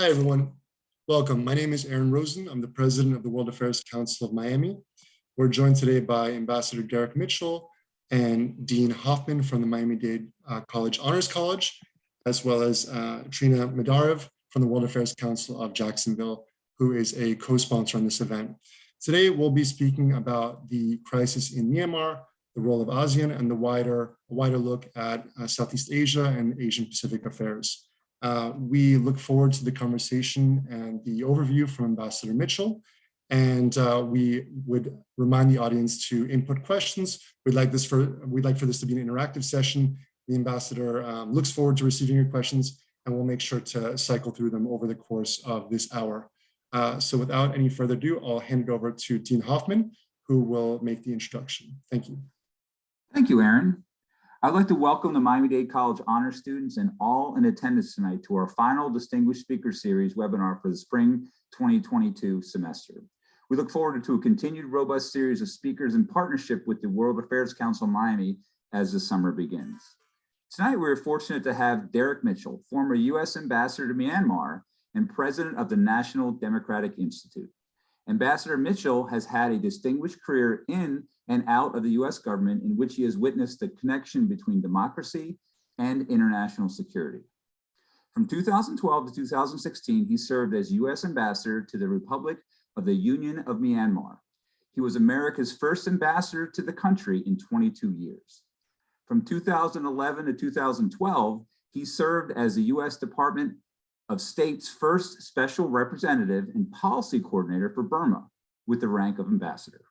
Hi, everyone. Welcome. My name is Aaron Rosen. I'm the president of the World Affairs Council of Miami. We're joined today by Ambassador Derek Mitchell and Dean Hoffman from the Miami-Dade College Honors College, as well as Trina Medarev from the World Affairs Council of Jacksonville, who is a co-sponsor on this event. Today, we'll be speaking about the crisis in Myanmar, the role of ASEAN, and the wider look at Southeast Asia and Asian Pacific affairs. We look forward to the conversation and the overview from Ambassador Mitchell. And we would remind the audience to input questions. We'd like for this to be an interactive session. The ambassador looks forward to receiving your questions, and we'll make sure to cycle through them over the course of this hour. So without any further ado, I'll hand it over to Dean Hoffman, who will make the introduction. Thank you. Thank you, Aaron. I'd like to welcome the Miami-Dade College Honor students and all in attendance tonight to our final Distinguished Speaker Series webinar for the spring 2022 semester. We look forward to a continued robust series of speakers in partnership with the World Affairs Council Miami as the summer begins. Tonight, we're fortunate to have Derek Mitchell, former U.S. Ambassador to Myanmar and President of the National Democratic Institute. Ambassador Mitchell has had a distinguished career in and out of the U.S. government in which he has witnessed the connection between democracy and international security. From 2012 to 2016, he served as U.S. Ambassador to the Republic of the Union of Myanmar. He was America's first ambassador to the country in 22 years. From 2011 to 2012, he served as the U.S. Department of State's first special representative and policy coordinator for Burma with the rank of ambassador.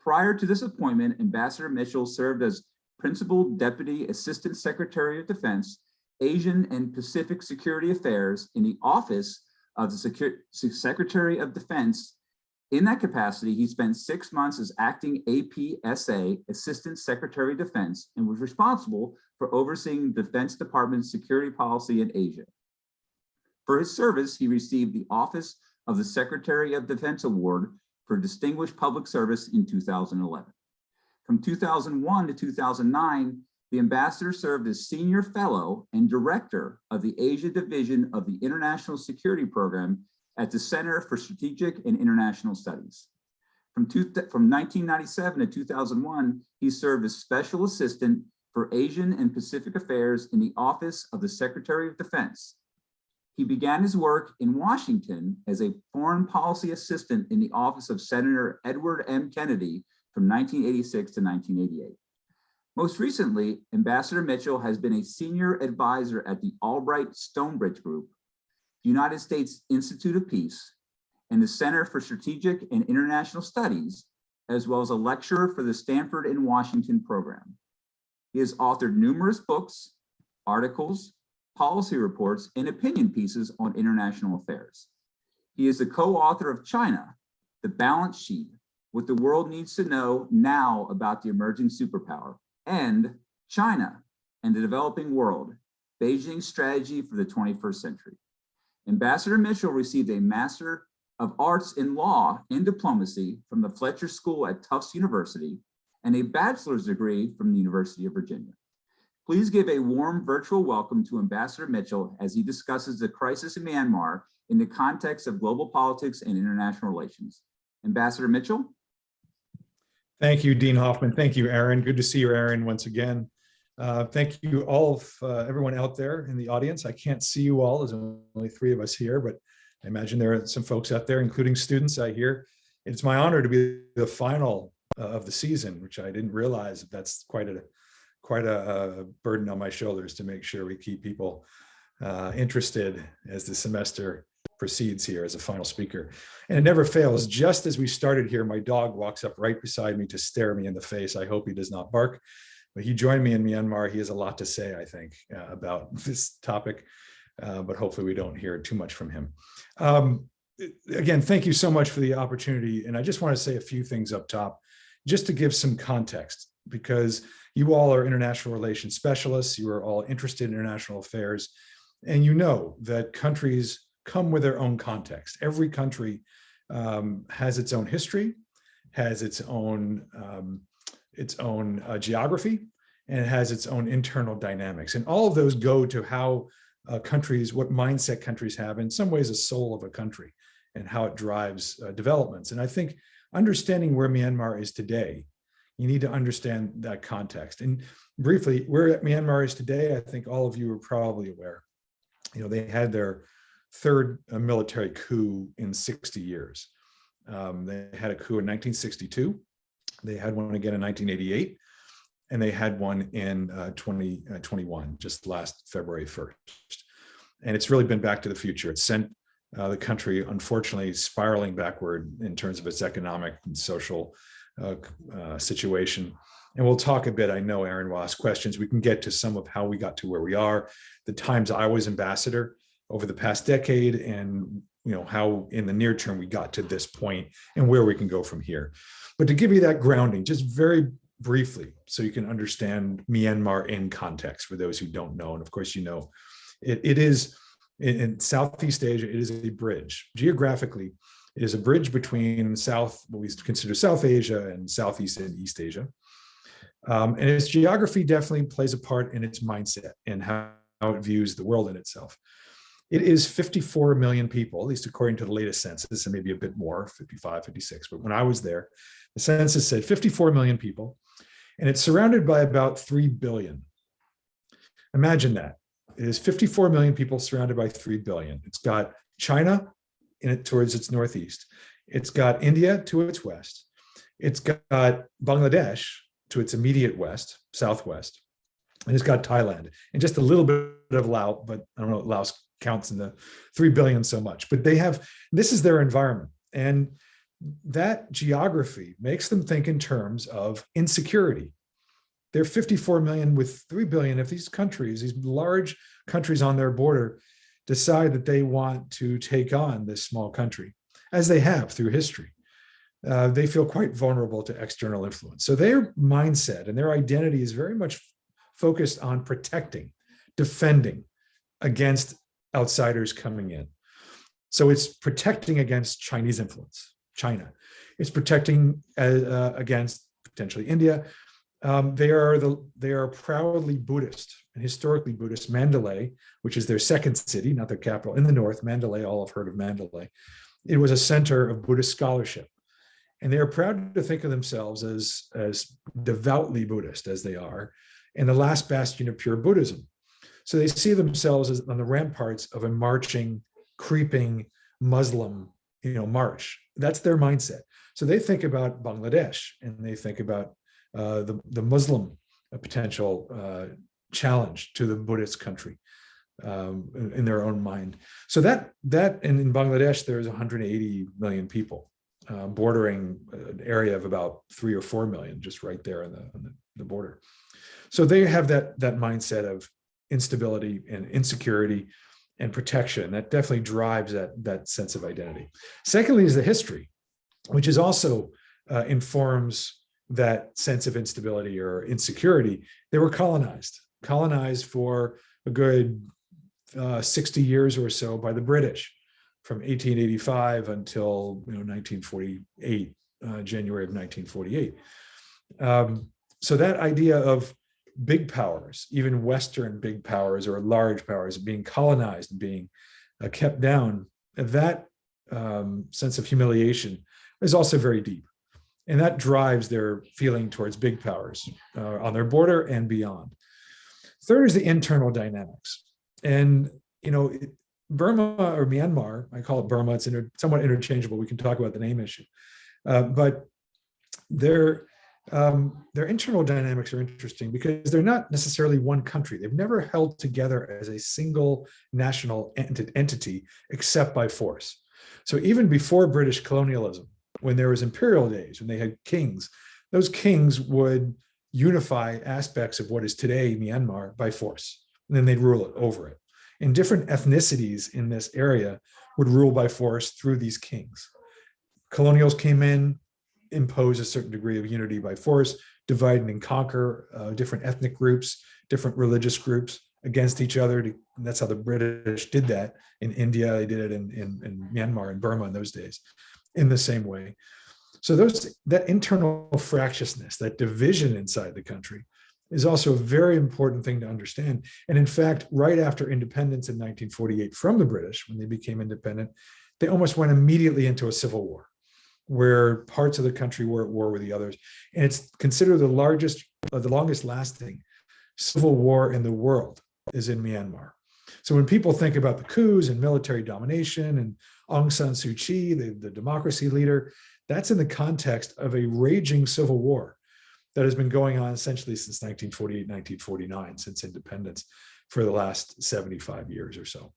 Prior to this appointment, Ambassador Mitchell served as Principal Deputy Assistant Secretary of Defense, Asian and Pacific Security Affairs in the Office of the Secretary of Defense. In that capacity, he spent 6 months as acting APSA, Assistant Secretary of Defense, and was responsible for overseeing the Defense Department's security policy in Asia. For his service, he received the Office of the Secretary of Defense Award for Distinguished Public Service in 2011. From 2001 to 2009, the ambassador served as Senior Fellow and Director of the Asia Division of the International Security Program at the Center for Strategic and International Studies. From 1997 to 2001, he served as Special Assistant for Asian and Pacific Affairs in the Office of the Secretary of Defense. He began his work in Washington as a foreign policy assistant in the office of Senator Edward M. Kennedy from 1986 to 1988. Most recently, Ambassador Mitchell has been a senior advisor at the Albright Stonebridge Group, the United States Institute of Peace, and the Center for Strategic and International Studies, as well as a lecturer for the Stanford in Washington program. He has authored numerous books, articles, policy reports, and opinion pieces on international affairs. He is the co-author of China, The Balance Sheet, What the World Needs to Know Now About the Emerging Superpower, and China and the Developing World, Beijing's Strategy for the 21st Century. Ambassador Mitchell received a Master of Arts in Law and Diplomacy from the Fletcher School at Tufts University and a bachelor's degree from the University of Virginia. Please give a warm virtual welcome to Ambassador Mitchell as he discusses the crisis in Myanmar in the context of global politics and international relations. Ambassador Mitchell. Thank you, Dean Hoffman. Thank you, Aaron. Good to see you, Aaron, once again. Thank you all of everyone out there in the audience. I can't see you all. There's only 3 of us here, but I imagine there are some folks out there, including students I hear. It's my honor to be the final of the season, which I didn't realize that's quite a burden on my shoulders to make sure we keep people interested as the semester proceeds here as a final speaker. And it never fails. Just as we started here, my dog walks up right beside me to stare me in the face. I hope he does not bark, but he joined me in Myanmar. He has a lot to say, I think, about this topic, but hopefully we don't hear too much from him. Again, thank you so much for the opportunity. And I just want to say a few things up top, just to give some context, because you all are international relations specialists. You are all interested in international affairs, and you know that countries come with their own context. Every country has its own history, has its own geography, and it has its own internal dynamics. And all of those go to how countries, what mindset countries have, in some ways, a soul of a country and how it drives developments. And I think understanding where Myanmar is today, you need to understand that context. And briefly, where Myanmar is today, I think all of you are probably aware. They had their third military coup in 60 years. They had a coup in 1962. They had one again in 1988. And they had one in 2021, just last February 1st. And it's really been back to the future. It's sent the country, unfortunately, spiraling backward in terms of its economic and social situation. And we'll talk a bit, I know Aaron will ask questions. We can get to some of how we got to where we are, the times I was ambassador over the past decade, and how in the near term we got to this point and where we can go from here. But to give you that grounding, just very briefly, so you can understand Myanmar in context for those who don't know. And of course, it is in Southeast Asia, it is a bridge. Geographically, it is a bridge between what we consider South Asia and Southeast and East Asia. And its geography definitely plays a part in its mindset and how it views the world in itself. It is 54 million people, at least according to the latest census, and maybe a bit more, 55, 56. But when I was there, the census said 54 million people, and it's surrounded by about 3 billion. Imagine that. It is 54 million people surrounded by 3 billion. It's got China in it towards its northeast. It's got India to its west. It's got Bangladesh to its immediate west, southwest. And it's got Thailand and just a little bit of Laos, but I don't know if Laos counts in the 3 billion so much. But this is their environment. And that geography makes them think in terms of insecurity. They're 54 million with 3 billion. If these countries, these large countries on their border, decide that they want to take on this small country, as they have through history, they feel quite vulnerable to external influence. So their mindset and their identity is very much focused on protecting, defending against outsiders coming in. So it's protecting against Chinese influence, China. It's protecting against potentially India. They are proudly Buddhist and historically Buddhist. Mandalay, which is their second city, not their capital, in the north, Mandalay, all have heard of Mandalay. It was a center of Buddhist scholarship. And they are proud to think of themselves as devoutly Buddhist, as they are, and the last bastion of pure Buddhism. So they see themselves as on the ramparts of a marching, creeping Muslim, march. That's their mindset. So they think about Bangladesh, and they think about the Muslim potential challenge to the Buddhist country in their own mind. So that and in Bangladesh, there's 180 million people, bordering an area of about 3 or 4 million, just right there on the border. So they have that mindset of instability and insecurity and protection. That definitely drives that sense of identity. Secondly is the history, which is also informs that sense of instability or insecurity. They were colonized for a good 60 years or so by the British, from 1885 until 1948, January of 1948. So that idea of big powers, even Western big powers or large powers, being colonized and being kept down, that sense of humiliation is also very deep. And that drives their feeling towards big powers on their border and beyond. Third is the internal dynamics. And, Burma or Myanmar, I call it Burma, it's somewhat interchangeable. We can talk about the name issue. But their internal dynamics are interesting because they're not necessarily one country. They've never held together as a single national entity except by force. So even before British colonialism, when there was imperial days, when they had kings, those kings would unify aspects of what is today Myanmar by force, and then they'd rule it over it. And different ethnicities in this area would rule by force through these kings. Colonials came in, imposed a certain degree of unity by force, divide and conquer different ethnic groups, different religious groups against each other. And that's how the British did that in India. They did it in Myanmar and Burma in those days in the same way. So that internal fractiousness, that division inside the country, is also a very important thing to understand. And in fact, right after independence in 1948 from the British, when they became independent, they almost went immediately into a civil war where parts of the country were at war with the others. And it's considered the longest lasting civil war in the world is in Myanmar. So when people think about the coups and military domination and Aung San Suu Kyi, the democracy leader, that's in the context of a raging civil war that has been going on essentially since 1948, 1949, since independence, for the last 75 years or so.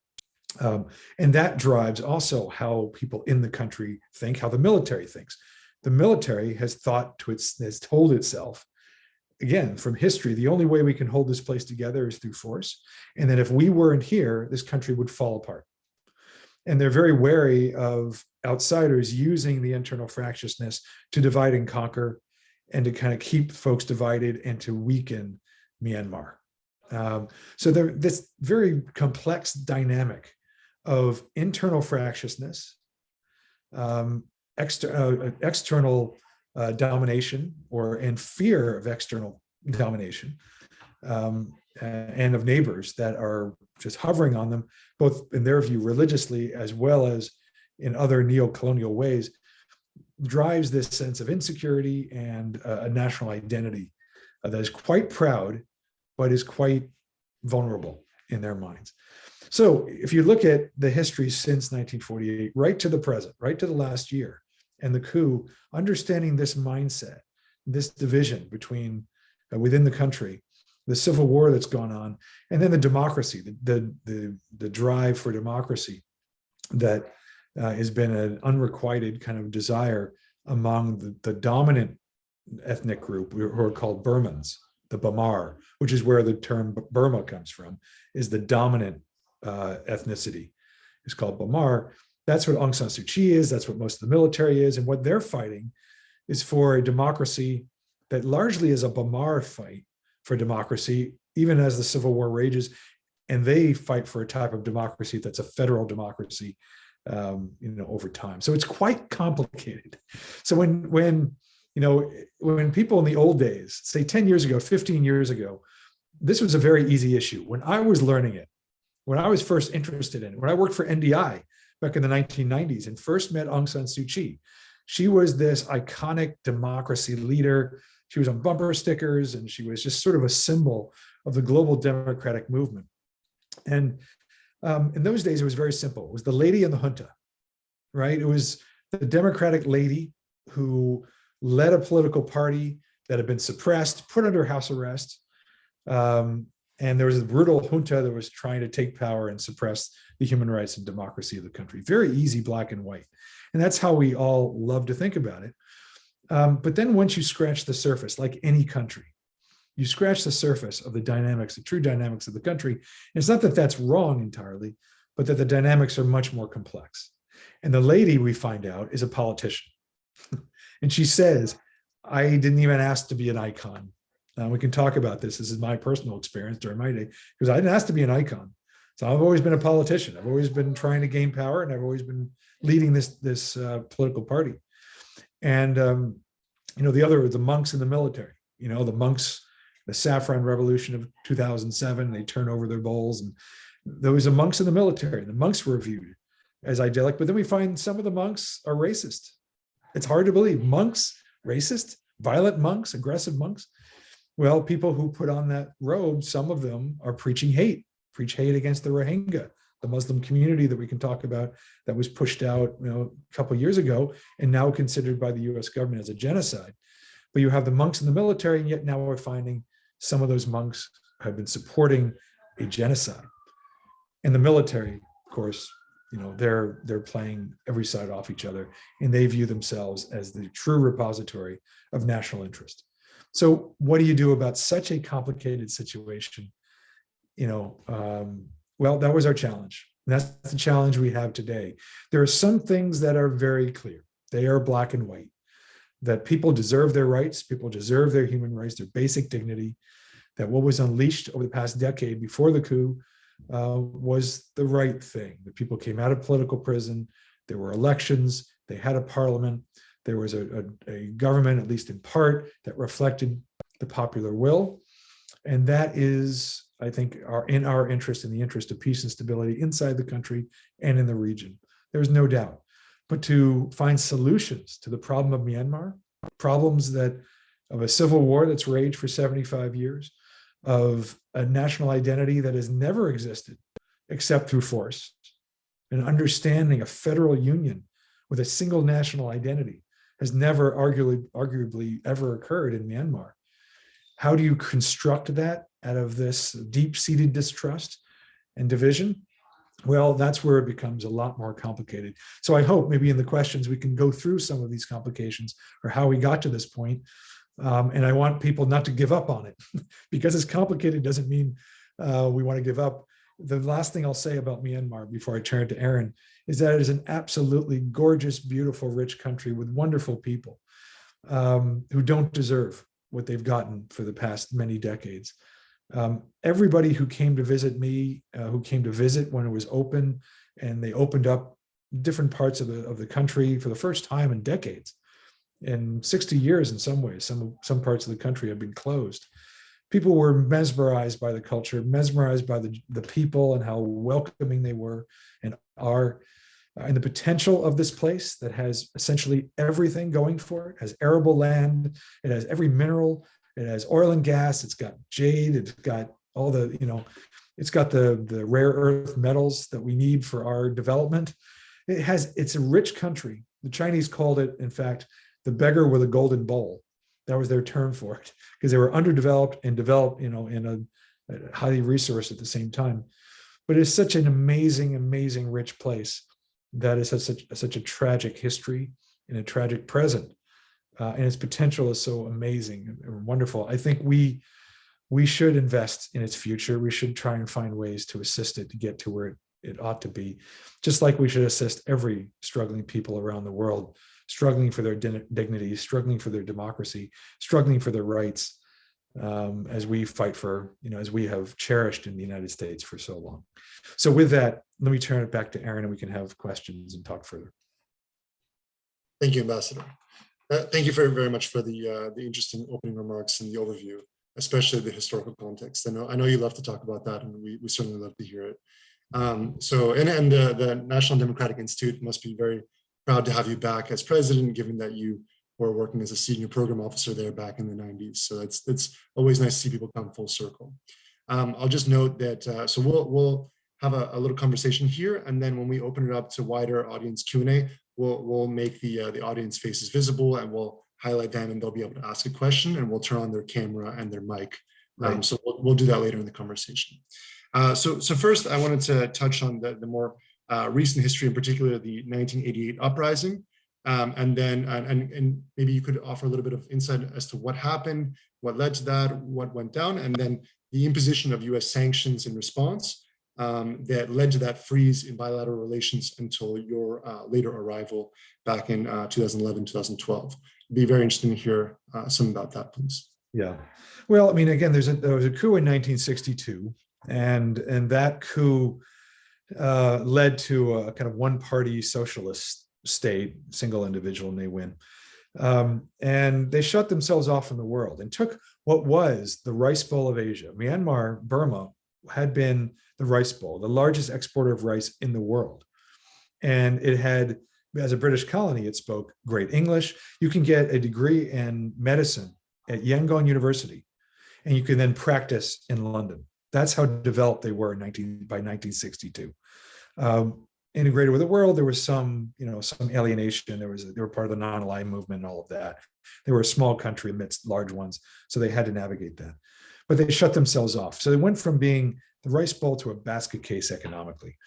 And that drives also how people in the country think, how the military thinks. The military has told itself, again, from history, the only way we can hold this place together is through force. And that if we weren't here, this country would fall apart. And they're very wary of outsiders using the internal fractiousness to divide and conquer and to kind of keep folks divided and to weaken Myanmar. So this very complex dynamic of internal fractiousness, external domination and fear of external domination, and of neighbors that are just hovering on them, both in their view religiously as well as in other neo-colonial ways, drives this sense of insecurity and a national identity that is quite proud, but is quite vulnerable in their minds. So if you look at the history since 1948, right to the present, right to the last year, and the coup, understanding this mindset, this division between within the country, the civil war that's gone on, and then the democracy, the drive for democracy that has been an unrequited kind of desire among the dominant ethnic group who are called Burmans, the Bamar, which is where the term Burma comes from, is the dominant ethnicity. It's called Bamar. That's what Aung San Suu Kyi is. That's what most of the military is. And what they're fighting is for a democracy that largely is a Bamar fight for democracy, even as the civil war rages. And they fight for a type of democracy that's a federal democracy, over time. So it's quite complicated. So when people in the old days, say 10 years ago, 15 years ago, this was a very easy issue. When I was learning it, when I was first interested in it, when I worked for NDI back in the 1990s and first met Aung San Suu Kyi, she was this iconic democracy leader. She was on bumper stickers and she was just sort of a symbol of the global democratic movement. And in those days, it was very simple. It was the lady and the junta, right? It was the democratic lady who led a political party that had been suppressed, put under house arrest. And there was a brutal junta that was trying to take power and suppress the human rights and democracy of the country. Very easy, black and white. And that's how we all love to think about it. But then once you scratch the surface, like any country, you scratch the surface of the dynamics, the true dynamics of the country. And it's not that that's wrong entirely, but that the dynamics are much more complex. And the lady, we find out, is a politician. And she says, I didn't even ask to be an icon. We can talk about this. This is my personal experience during my day, because I didn't ask to be an icon. So I've always been a politician. I've always been trying to gain power, and I've always been leading this political party. And the monks in the military. The monks, the Saffron Revolution of 2007, they turn over their bowls, and there was monks in the military. The monks were viewed as idyllic, but then we find some of the monks are racist. It's hard to believe. Monks, racist, violent monks, aggressive monks. Well, people who put on that robe, some of them are preach hate against the Rohingya, the Muslim community that we can talk about that was pushed out a couple of years ago and now considered by the US government as a genocide. But you have the monks in the military, and yet now we're finding some of those monks have been supporting a genocide. And the military, of course, they're playing every side off each other, and they view themselves as the true repository of national interest. So what do you do about such a complicated situation? Well, that was our challenge. And that's the challenge we have today. There are some things that are very clear. They are black and white, that people deserve their rights, people deserve their human rights, their basic dignity, that what was unleashed over the past decade before the coup was the right thing, that people came out of political prison, there were elections, they had a parliament, there was a government, at least in part, that reflected the popular will. And that is, I think, in our interest, in the interest of peace and stability inside the country and in the region. There's no doubt. But to find solutions to the problem of Myanmar, problems that of a civil war that's raged for 75 years, of a national identity that has never existed except through force, an understanding of federal union with a single national identity has never arguably ever occurred in Myanmar. How do you construct that out of this deep-seated distrust and division? Well, that's where it becomes a lot more complicated. So I hope maybe in the questions we can go through some of these complications or how we got to this point. And I want people not to give up on it because it's complicated doesn't mean we want to give up. The last thing I'll say about Myanmar before I turn to Aaron is that it is an absolutely gorgeous, beautiful, rich country with wonderful people who don't deserve what they've gotten for the past many decades. Everybody who came to visit me, who came to visit when it was open, and they opened up different parts of the country for the first time in decades, in 60 years in some ways, some parts of the country have been closed. People were mesmerized by the culture, mesmerized by the people and how welcoming they were and are, and the potential of this place that has essentially everything going for it. It has arable land, it has every mineral, it has oil and gas, it's got jade, it's got all the, it's got the rare earth metals that we need for our development. It's a rich country. The Chinese called it, in fact, the beggar with a golden bowl. That was their term for it, because they were underdeveloped and developed, in a highly resourced at the same time. But it's such an amazing, amazing, rich place that has such a tragic history and a tragic present. And its potential is so amazing and wonderful. I think we should invest in its future. We should try and find ways to assist it to get to where it ought to be, just like we should assist every struggling people around the world, struggling for their dignity, struggling for their democracy, struggling for their rights, as we fight for, as we have cherished in the United States for so long. So with that, let me turn it back to Aaron and we can have questions and talk further. Thank you, Ambassador. Thank you very, very much for the interesting opening remarks and the overview, especially the historical context. I know you love to talk about that, and we certainly love to hear it. And the National Democratic Institute must be very proud to have you back as president, given that you were working as a senior program officer there back in the 90s. So it's always nice to see people come full circle. I'll just note that, so we'll have a little conversation here, and then when we open it up to wider audience Q&A, we'll make the audience faces visible, and we'll highlight them, and they'll be able to ask a question, and we'll turn on their camera and their mic. Right. So we'll do that later in the conversation. So first, I wanted to touch on the more recent history, in particular the 1988 uprising, and then and maybe you could offer a little bit of insight as to what happened, what led to that, what went down, and then the imposition of U.S. sanctions in response that led to that freeze in bilateral relations until your later arrival back in 2011, 2012. It'd be very interesting to hear some about that, please. Yeah. Well, I mean, again, there was a coup in 1962, and that coup led to a kind of one-party socialist state, single individual, and they win. And they shut themselves off from the world and took what was the rice bowl of Asia. Myanmar, Burma, had been the rice bowl, the largest exporter of rice in the world. And it had, as a British colony, it spoke great English. You can get a degree in medicine at Yangon University, and you can then practice in London. That's how developed they were by 1962. Integrated with the world, there was some alienation. They were part of the non-aligned movement and all of that. They were a small country amidst large ones, so they had to navigate that. But they shut themselves off. So they went from being the rice bowl to a basket case economically.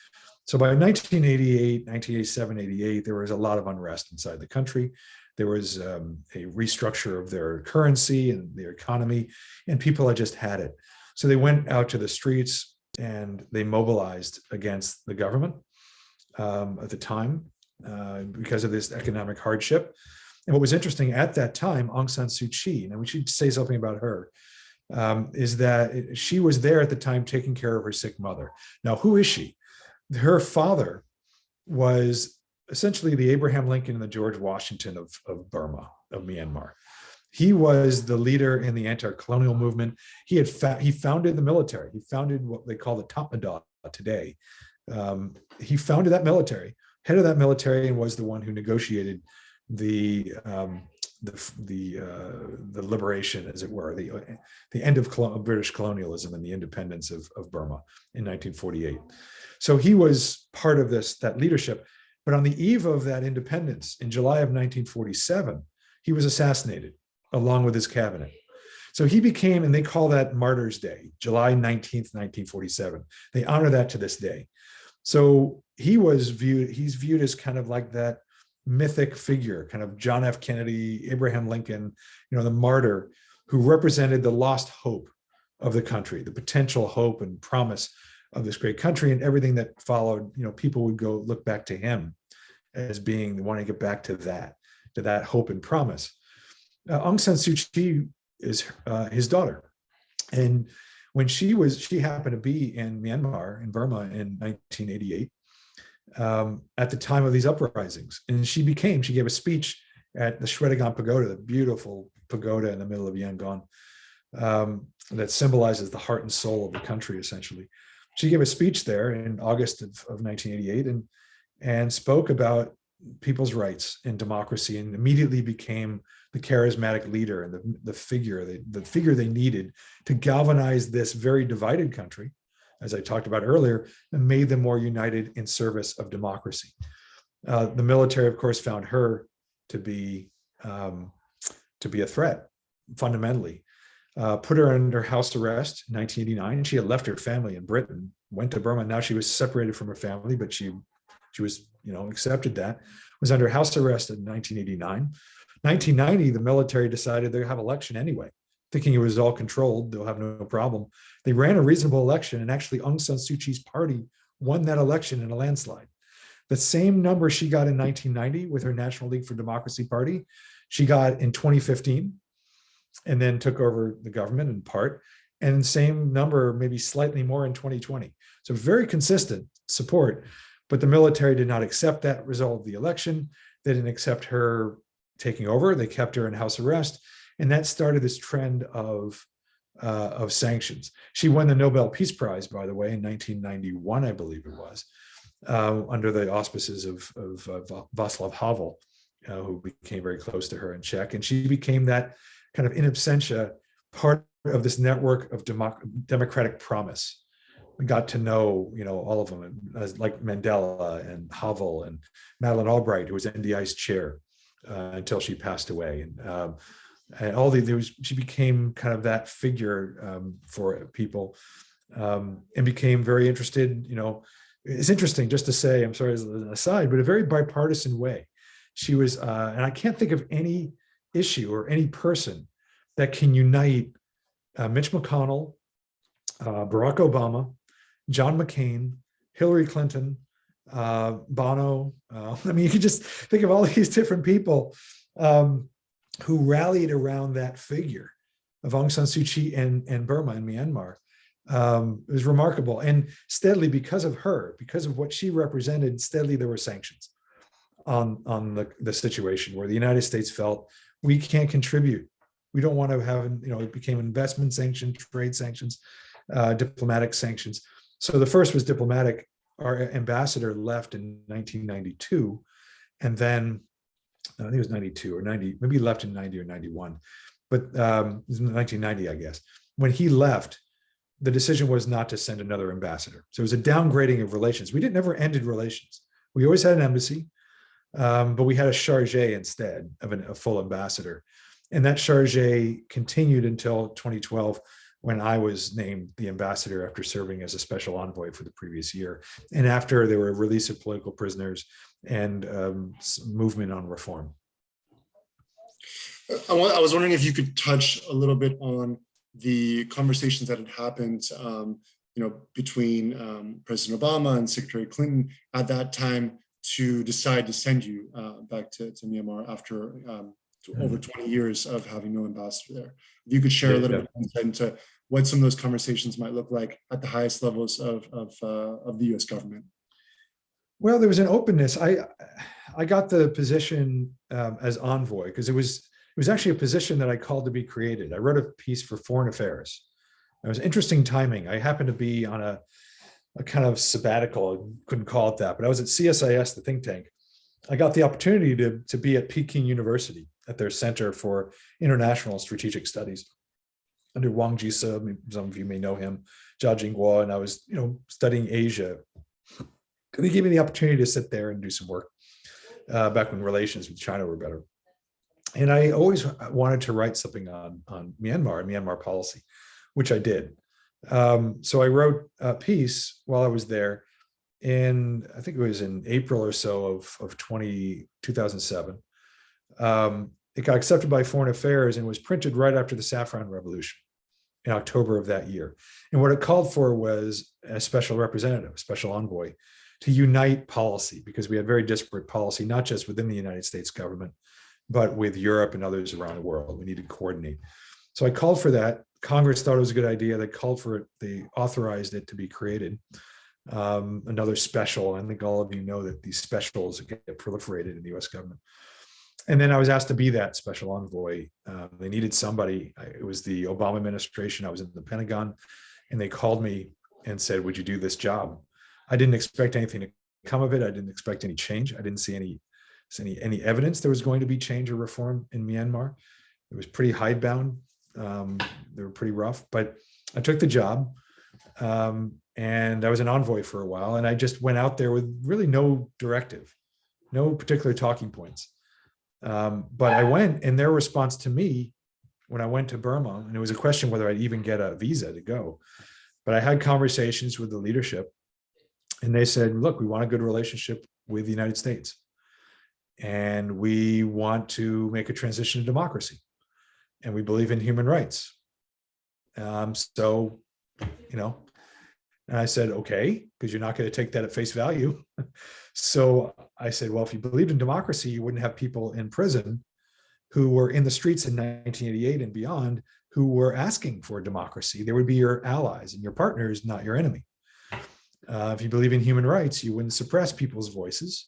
So by 1988, 1987, 88, there was a lot of unrest inside the country. There was a restructure of their currency and their economy, and people had just had it. So they went out to the streets and they mobilized against the government at the time because of this economic hardship. And what was interesting at that time, Aung San Suu Kyi, and we should say something about her, is that she was there at the time taking care of her sick mother. Now, who is she? Her father was essentially the Abraham Lincoln and the George Washington of Burma, of Myanmar. He was the leader in the anti-colonial movement. He founded the military. He founded what they call the Tatmadaw today. He founded that military, head of that military, and was the one who negotiated the liberation, as it were, the end of British colonialism and the independence of Burma in 1948. So he was part of that leadership. But on the eve of that independence, in July of 1947, he was assassinated along with his cabinet. So he became, and they call that Martyrs' Day, July 19th, 1947. They honor that to this day. So he's viewed as kind of like that mythic figure, kind of John F. Kennedy, Abraham Lincoln, the martyr who represented the lost hope of the country, the potential hope and promise of this great country, and everything that followed. People would go look back to him as being wanting to get back to that hope and promise. Aung San Suu Kyi is his daughter, and when she happened to be in Myanmar, in Burma, in 1988. At the time of these uprisings. And she gave a speech at the Shwedagon Pagoda, the beautiful pagoda in the middle of Yangon, that symbolizes the heart and soul of the country, essentially. She gave a speech there in August of 1988 and spoke about people's rights and democracy, and immediately became the charismatic leader and the figure they needed to galvanize this very divided country, as I talked about earlier, and made them more united in service of democracy. The military, of course, found her to be a threat, fundamentally. Put her under house arrest in 1989. She had left her family in Britain, went to Burma. Now she was separated from her family, but she was, accepted that. Was under house arrest in 1989. 1990, the military decided they'd have election anyway, thinking it was all controlled, they'll have no problem. They ran a reasonable election, and actually Aung San Suu Kyi's party won that election in a landslide. The same number she got in 1990 with her National League for Democracy party, she got in 2015, and then took over the government in part, and same number, maybe slightly more in 2020. So very consistent support, but the military did not accept that result of the election. They didn't accept her taking over. They kept her in house arrest. And that started this trend of sanctions. She won the Nobel Peace Prize, by the way, in 1991, I believe it was, under the auspices of Václav Havel, who became very close to her in Czech. And she became that kind of in absentia part of this network of democratic promise. We got to know, all of them, like Mandela and Havel and Madeleine Albright, who was NDI's chair until she passed away. And she became kind of that figure for people, and became very interested. It's interesting just to say, I'm sorry as an aside, but a very bipartisan way. She was, and I can't think of any issue or any person that can unite Mitch McConnell, Barack Obama, John McCain, Hillary Clinton, Bono. You could just think of all these different people who rallied around that figure of Aung San Suu Kyi and Burma and Myanmar. It was remarkable. And steadily, because of her, because of what she represented, steadily there were sanctions on the situation, where the United States felt we can't contribute. We don't want to have, it became investment sanctions, trade sanctions, diplomatic sanctions. So the first was diplomatic. Our ambassador left in 1992, and then I think it was 92 or 90, maybe he left in 90 or 91, but it was 1990, I guess. When he left, the decision was not to send another ambassador. So it was a downgrading of relations. We never ended relations. We always had an embassy, but we had a charge instead of a full ambassador. And that charge continued until 2012, when I was named the ambassador after serving as a special envoy for the previous year, and after there were release of political prisoners and movement on reform. I was wondering if you could touch a little bit on the conversations that had happened, between President Obama and Secretary Clinton at that time to decide to send you back to Myanmar after over 20 years of having no ambassador there. If you could share a little bit of insight into what some of those conversations might look like at the highest levels of the U.S. government. Well, there was an openness. I got the position as envoy because it was It was actually a position that I called to be created. I wrote a piece for Foreign Affairs. It was interesting timing. I happened to be on a kind of sabbatical, I couldn't call it that, but I was at CSIS, the think tank. I got the opportunity to be at Peking University at their Center for International Strategic Studies under Wang Jisa. Some of you may know him, Jia Jingguo, and I was, studying Asia. They gave me the opportunity to sit there and do some work back when relations with China were better. And I always wanted to write something on Myanmar and Myanmar policy, which I did. So I wrote a piece while I was there I think it was in April or so of 2007. It got accepted by Foreign Affairs and was printed right after the Saffron Revolution in October of that year. And what it called for was a special representative, special envoy, to unite policy, because we had very disparate policy, not just within the United States government, but with Europe and others around the world. We needed to coordinate. So I called for that. Congress thought it was a good idea. They called for it. They authorized it to be created. Another special. I think all of you know that these specials get proliferated in the US government. And then I was asked to be that special envoy. They needed somebody. It was the Obama administration. I was in the Pentagon, and they called me and said, would you do this job? I didn't expect anything to come of it. I didn't expect any change. I didn't see any evidence there was going to be change or reform in Myanmar. It was pretty hidebound. They were pretty rough, but I took the job. And I was an envoy for a while, and I just went out there with really no directive, no particular talking points. But I went, and their response to me when I went to Burma, and it was a question whether I'd even get a visa to go, but I had conversations with the leadership, and they said, look, we want a good relationship with the United States, and we want to make a transition to democracy, and we believe in human rights. And I said, okay, because you're not going to take that at face value. So I said, well, if you believed in democracy, you wouldn't have people in prison who were in the streets in 1988 and beyond who were asking for democracy. They would be your allies and your partners, not your enemy. If you believe in human rights, you wouldn't suppress people's voices.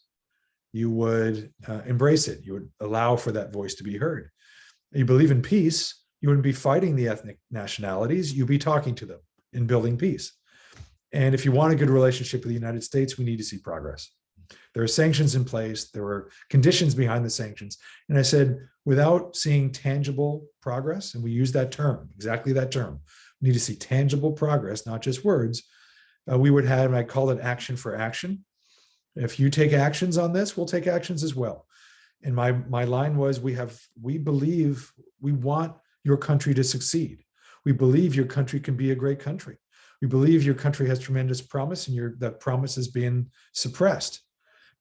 You would embrace it. You would allow for that voice to be heard. You believe in peace, you wouldn't be fighting the ethnic nationalities. You'd be talking to them and building peace. And if you want a good relationship with the United States, we need to see progress. There are sanctions in place. There were conditions behind the sanctions. And I said, without seeing tangible progress, and we use that term, exactly that term, we need to see tangible progress, not just words. We would have, and I call it action for action. If you take actions on this, we'll take actions as well. And my line was, we believe, we want your country to succeed. We believe your country can be a great country. We believe your country has tremendous promise, and that promise is being suppressed.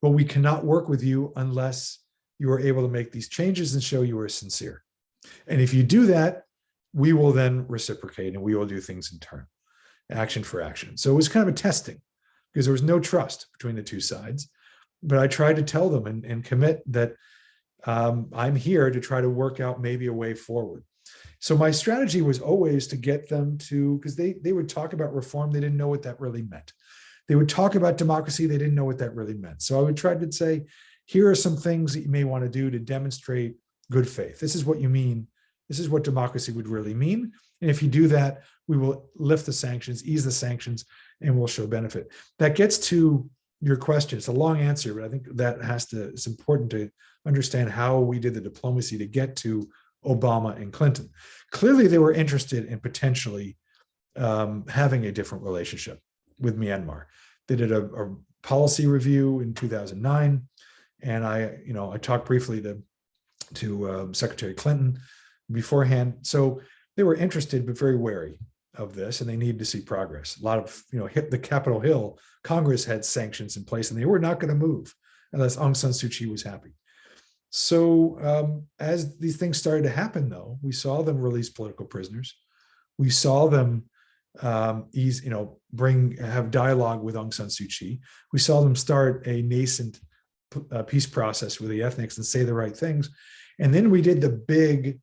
But we cannot work with you unless you are able to make these changes and show you are sincere. And if you do that, we will then reciprocate, and we will do things in turn, action for action. So it was kind of a testing, because there was no trust between the two sides. But I tried to tell them and commit that I'm here to try to work out maybe a way forward. So my strategy was always to get them to, because they would talk about reform, they didn't know what that really meant. They would talk about democracy, they didn't know what that really meant. So I would try to say, here are some things that you may want to do to demonstrate good faith. This is what you mean. This is what democracy would really mean. And if you do that, we will lift the sanctions, ease the sanctions, and we'll show benefit. That gets to your question. It's a long answer, but I think that it's important to understand how we did the diplomacy to get to Obama and Clinton. Clearly, they were interested in potentially having a different relationship with Myanmar. They did a policy review in 2009, and I talked briefly to Secretary Clinton beforehand. So they were interested, but very wary of this, and they needed to see progress. A lot of, hit the Capitol Hill, Congress had sanctions in place, and they were not going to move unless Aung San Suu Kyi was happy. So as these things started to happen, though, we saw them release political prisoners. We saw them have dialogue with Aung San Suu Kyi. We saw them start a nascent peace process with the ethnics and say the right things. And then we did the big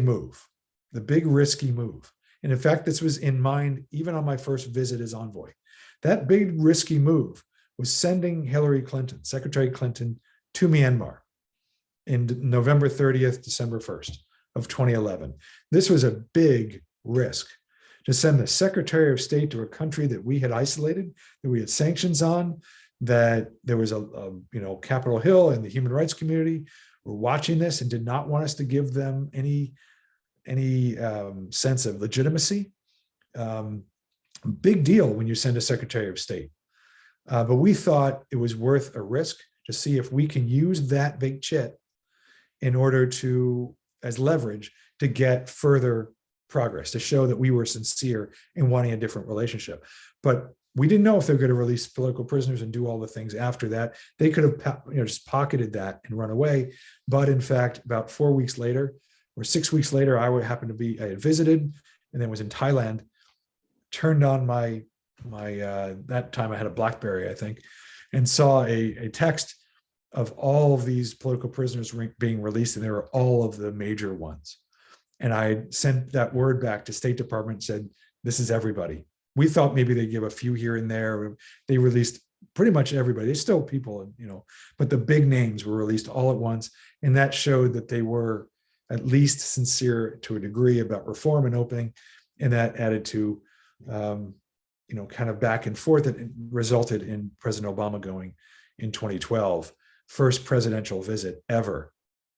move, the big risky move. And in fact, this was in mind even on my first visit as envoy. That big risky move was sending Hillary Clinton, Secretary Clinton, to Myanmar in November 30th, December 1st of 2011. This was a big risk to send the Secretary of State to a country that we had isolated, that we had sanctions on, that there was a Capitol Hill and the human rights community were watching this and did not want us to give them any sense of legitimacy. Big deal when you send a Secretary of State. But we thought it was worth a risk to see if we can use that big chit in order to, as leverage, to get further progress, to show that we were sincere in wanting a different relationship. But we didn't know if they're going to release political prisoners and do all the things after that. They could have just pocketed that and run away. But in fact, about 4 weeks later or 6 weeks later, I had visited and then was in Thailand, turned on my that time I had a BlackBerry, I think, and saw a text of all of these political prisoners being released, and they were all of the major ones. And I sent that word back to State Department and said, this is everybody. We thought maybe they'd give a few here and there. They released pretty much everybody. There's still people, but the big names were released all at once. And that showed that they were at least sincere to a degree about reform and opening. And that added to, kind of back and forth, that resulted in President Obama going in 2012, first presidential visit ever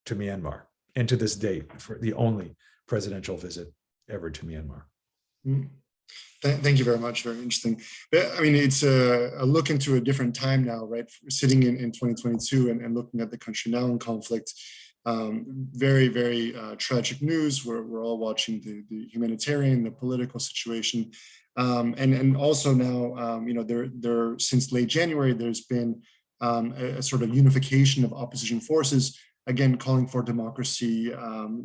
to Myanmar. And to this date, for the only presidential visit ever to Myanmar. Thank you very much. Very interesting. I mean, it's a look into a different time now, right? Sitting in 2022 and looking at the country now in conflict. Very, very tragic news. We're all watching the humanitarian, the political situation. And also now, there since late January, there's been a sort of unification of opposition forces, again, calling for democracy,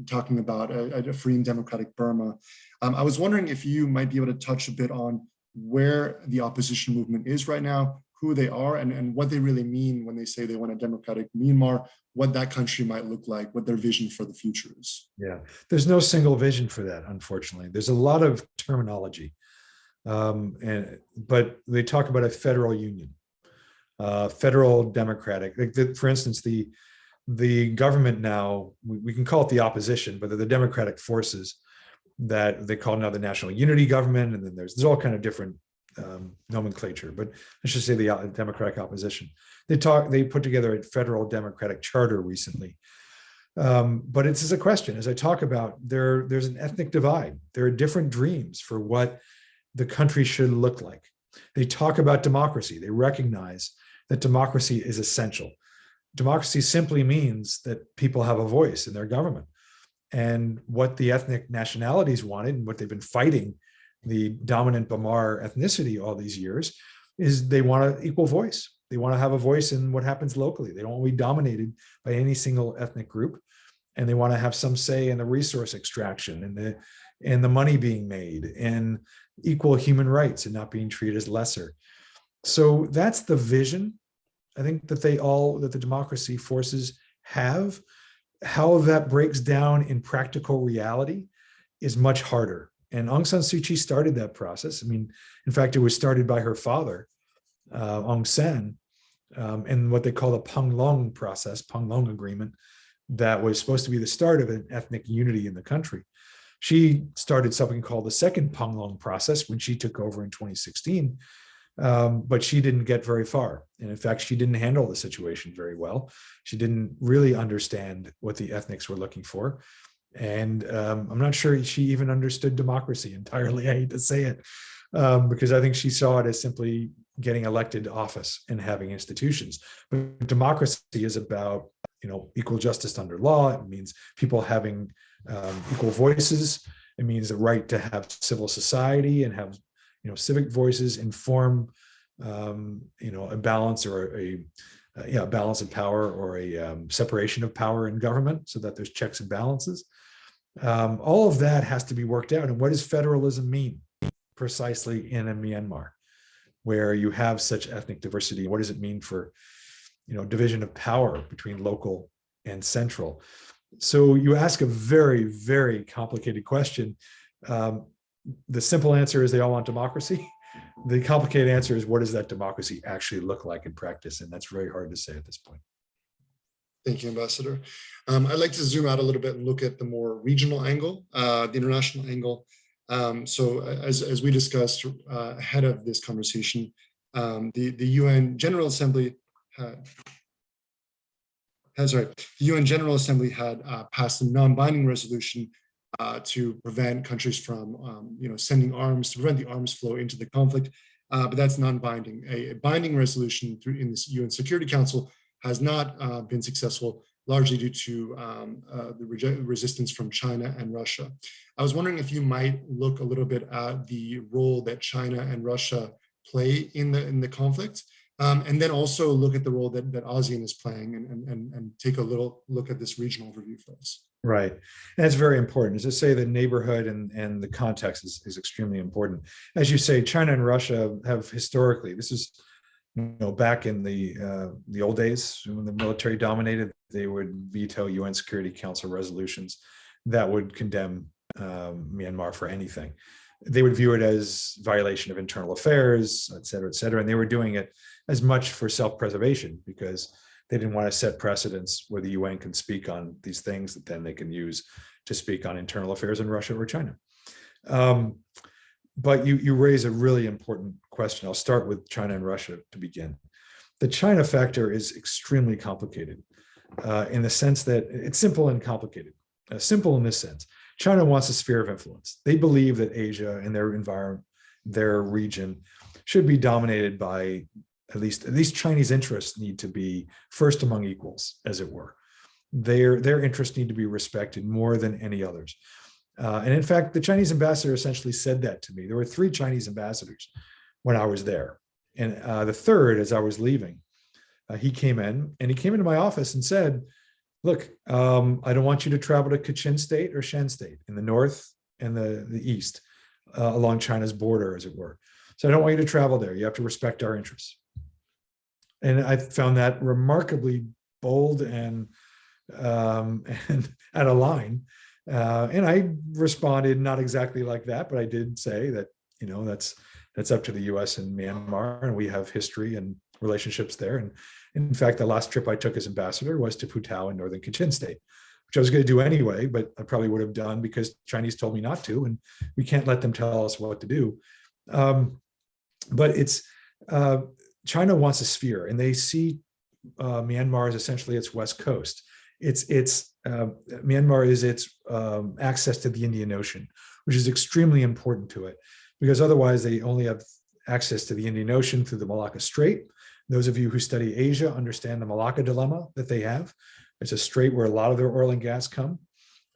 talking about a free and democratic Burma. I was wondering if you might be able to touch a bit on where the opposition movement is right now, who they are, and what they really mean when they say they want a democratic Myanmar, what that country might look like, what their vision for the future is. Yeah, there's no single vision for that, unfortunately. There's a lot of terminology, but they talk about a federal union, federal democratic. For instance, the government now, we can call it the opposition, but they're the democratic forces that they call now the National Unity Government, and then there's all kind of different nomenclature, but I should say the democratic opposition. They put together a federal democratic charter recently. But it's a question, as I talk about, there's an ethnic divide. There are different dreams for what the country should look like. They talk about democracy. They recognize that democracy is essential. Democracy simply means that people have a voice in their government. And what the ethnic nationalities wanted, and what they've been fighting the dominant Bamar ethnicity all these years, is they want an equal voice. They want to have a voice in what happens locally. They don't want to be dominated by any single ethnic group. And they want to have some say in the resource extraction and the money being made, and equal human rights and not being treated as lesser. So that's the vision, I think, that the democracy forces have. How that breaks down in practical reality is much harder. And Aung San Suu Kyi started that process. I mean, in fact, it was started by her father, Aung San, in what they call the Panglong process, Panglong Agreement, that was supposed to be the start of an ethnic unity in the country. She started something called the second Panglong process when she took over in 2016, but she didn't get very far. And in fact, she didn't handle the situation very well. She didn't really understand what the ethnics were looking for. And I'm not sure she even understood democracy entirely. I hate to say it, because I think she saw it as simply getting elected to office and having institutions. But democracy is about, equal justice under law. It means people having equal voices. It means the right to have civil society and have, civic voices, inform, a balance or a balance of power, or a separation of power in government, so that there's checks and balances. All of that has to be worked out. And what does federalism mean precisely in a Myanmar, where you have such ethnic diversity? What does it mean for, division of power between local and central? So you ask a very, very complicated question. The simple answer is they all want democracy. The complicated answer is, what does that democracy actually look like in practice? And that's very hard to say at this point. Thank you, Ambassador. I'd like to zoom out a little bit and look at the more regional angle, the international angle. So as we discussed ahead of this conversation, the UN General Assembly the UN General Assembly had passed a non-binding resolution to prevent countries from, sending arms, to prevent the arms flow into the conflict. But that's non-binding. A binding resolution in this UN Security Council has not been successful, largely due to the resistance from China and Russia. I was wondering if you might look a little bit at the role that China and Russia play in the conflict, and then also look at the role that ASEAN is playing, and take a little look at this regional overview for us. Right. And that's very important. As I say, the neighborhood and the context is extremely important. As you say, China and Russia have historically, this is, back in the old days when the military dominated, they would veto UN Security Council resolutions that would condemn Myanmar for anything. They would view it as violation of internal affairs, et cetera, et cetera. And they were doing it as much for self-preservation because they didn't want to set precedents where the UN can speak on these things that then they can use to speak on internal affairs in Russia or China. But you raise a really important question. I'll start with China and Russia to begin. The China factor is extremely complicated in the sense that it's simple and complicated. Simple in this sense. China wants a sphere of influence. They believe that Asia and their environment, their region, should be dominated by at least Chinese interests need to be first among equals, as it were. Their interests need to be respected more than any others. And in fact, the Chinese ambassador essentially said that to me. There were 3 Chinese ambassadors when I was there. And the third, as I was leaving, he came into my office and said, look, I don't want you to travel to Kachin State or Shan State in the north and the east along China's border, as it were. So I don't want you to travel there. You have to respect our interests. And I found that remarkably bold and out of line. And I responded not exactly like that, but I did say that, that's up to the US and Myanmar, and we have history and relationships there. And in fact, the last trip I took as ambassador was to Putao in northern Kachin State, which I was going to do anyway, but I probably would have done because Chinese told me not to, and we can't let them tell us what to do. But it's China wants a sphere, and they see Myanmar as essentially its west coast. Myanmar is its access to the Indian Ocean, which is extremely important to it, because otherwise they only have access to the Indian Ocean through the Malacca Strait. Those of you who study Asia understand the Malacca dilemma that they have. It's a strait where a lot of their oil and gas come.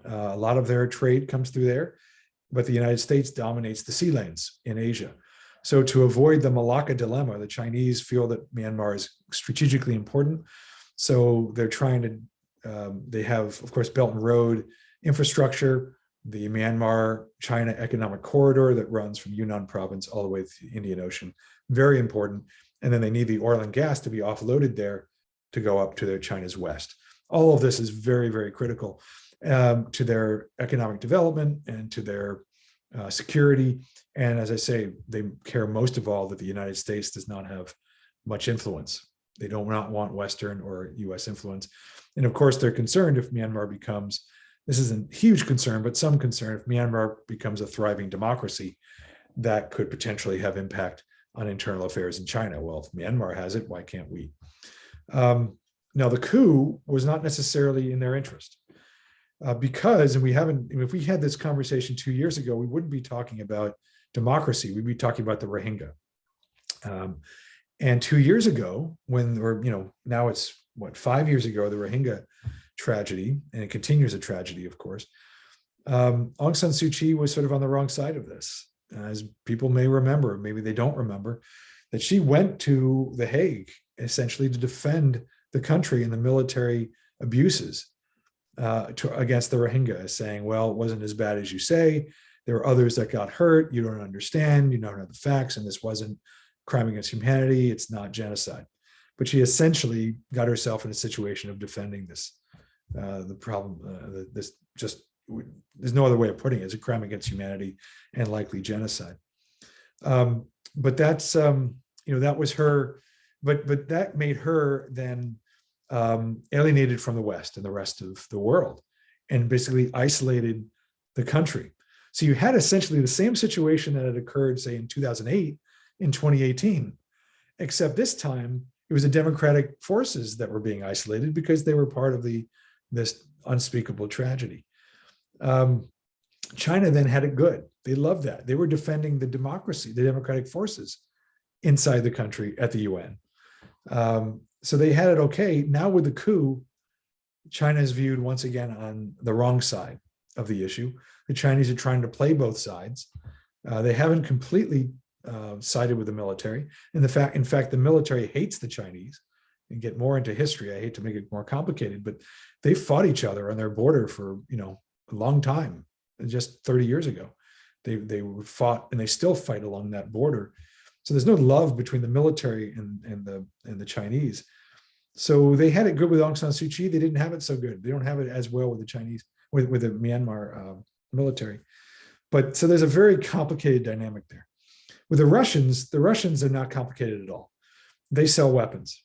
A lot of their trade comes through there, but the United States dominates the sea lanes in Asia. So to avoid the Malacca dilemma, the Chinese feel that Myanmar is strategically important. So they're trying to, they have, of course, Belt and Road infrastructure, the Myanmar-China economic corridor that runs from Yunnan province all the way to the Indian Ocean, very important. And then they need the oil and gas to be offloaded there to go up to their China's west. All of this is very, very critical to their economic development and to their security. And as I say, they care most of all that the United States does not have much influence. They do not want Western or US influence. And of course, they're concerned if Myanmar becomes, this isn't huge concern, but some concern, if Myanmar becomes a thriving democracy, that could potentially have impact on internal affairs in China. Well, if Myanmar has it, why can't we? Now, the coup was not necessarily in their interest. Because, and we haven't, if we had this conversation 2 years ago, we wouldn't be talking about democracy. We'd be talking about the Rohingya. And 2 years ago, now it's 5 years ago, the Rohingya tragedy, and it continues a tragedy, of course. Aung San Suu Kyi was sort of on the wrong side of this. As people may remember, maybe they don't remember, that she went to The Hague essentially to defend the country and the military abuses against the Rohingya, saying, well, it wasn't as bad as you say. There were others that got hurt. You don't understand. You don't have the facts. And this wasn't crime against humanity. It's not genocide. But she essentially got herself in a situation of defending this. The problem, there's no other way of putting it. It's a crime against humanity and likely genocide. But that's, that was her, but that made her then alienated from the West and the rest of the world, and basically isolated the country. So you had essentially the same situation that had occurred, say, in 2008, in 2018, except this time it was the democratic forces that were being isolated because they were part of this unspeakable tragedy. China then had it good. They loved that. They were defending the democracy, the democratic forces inside the country at the UN. So they had it okay. Now with the coup, China is viewed once again on the wrong side of the issue. The Chinese are trying to play both sides. They haven't completely sided with the military. In fact, the military hates the Chinese. And get more into history, I hate to make it more complicated, but they fought each other on their border for a long time. Just 30 years ago, they fought, and they still fight along that border. So there's no love between the military and the Chinese. So they had it good with Aung San Suu Kyi. They didn't have it so good. They don't have it as well with the Chinese, with the Myanmar military. But so there's a very complicated dynamic there. With the Russians are not complicated at all. They sell weapons,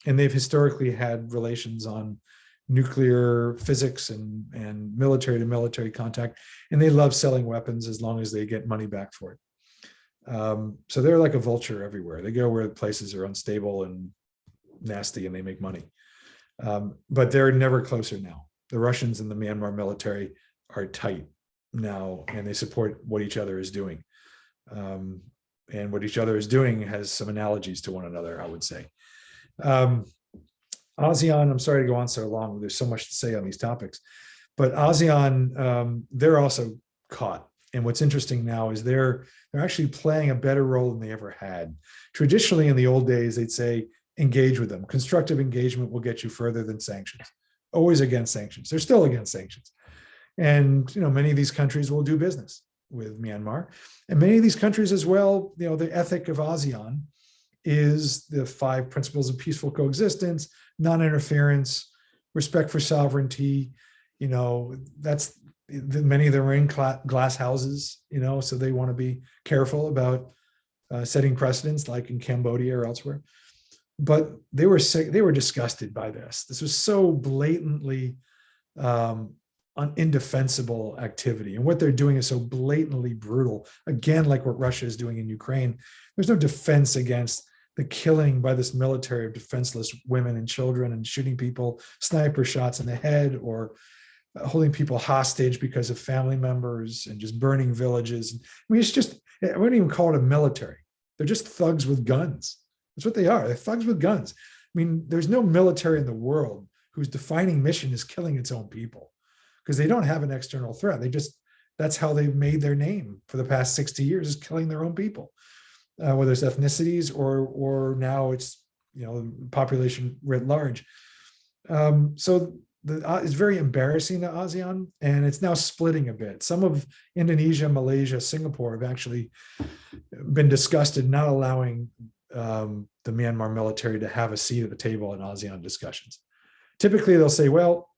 and they've historically had relations on nuclear physics and military to military contact, and they love selling weapons as long as they get money back for it. So they're like a vulture everywhere. They go where places are unstable and nasty, and they make money. But they're never closer now. The Russians and the Myanmar military are tight now, and they support what each other is doing. And what each other is doing has some analogies to one another, I would say. ASEAN, I'm sorry to go on so long. There's so much to say on these topics, but ASEAN, they're also caught. And what's interesting now is they're actually playing a better role than they ever had. Traditionally, in the old days, they'd say, engage with them. Constructive engagement will get you further than sanctions. Always against sanctions. They're still against sanctions. And many of these countries will do business with Myanmar. And many of these countries as well, the ethic of ASEAN is the 5 principles of peaceful coexistence, non-interference, respect for sovereignty. That's many of them are in glass houses, so they want to be careful about setting precedents, like in Cambodia or elsewhere. But they were disgusted by this. This was so blatantly indefensible activity, and what they're doing is so blatantly brutal. Again, like what Russia is doing in Ukraine, there's no defense against the killing by this military of defenseless women and children, and shooting people, sniper shots in the head, or holding people hostage because of family members, and just burning villages. I mean, it's just, I wouldn't even call it a military. They're just thugs with guns. That's what they are. They're thugs with guns. I mean, there's no military in the world whose defining mission is killing its own people, because they don't have an external threat. That's how they've made their name for the past 60 years, is killing their own people. Whether it's ethnicities or now it's population writ large. So it's very embarrassing to ASEAN, and it's now splitting a bit. Some of Indonesia, Malaysia, Singapore have actually been disgusted not allowing the Myanmar military to have a seat at the table in ASEAN discussions. Typically, they'll say, well,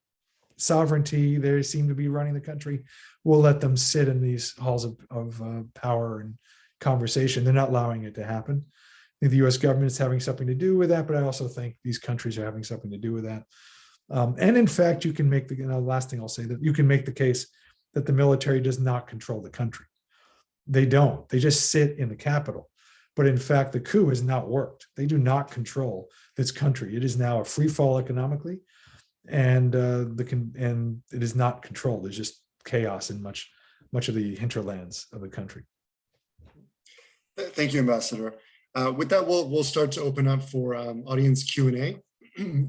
sovereignty, they seem to be running the country. We'll let them sit in these halls of power and conversation. They're not allowing it to happen. I think the US government is having something to do with that, but I also think these countries are having something to do with that. And in fact, you can make last thing I'll say, that you can make the case that the military does not control the country. They don't. They just sit in the capital. But in fact, the coup has not worked. They do not control this country. It is now a free fall economically, and it is not controlled. There's just chaos in much of the hinterlands of the country. Thank you, Ambassador. With that, we'll start to open up for audience Q&A.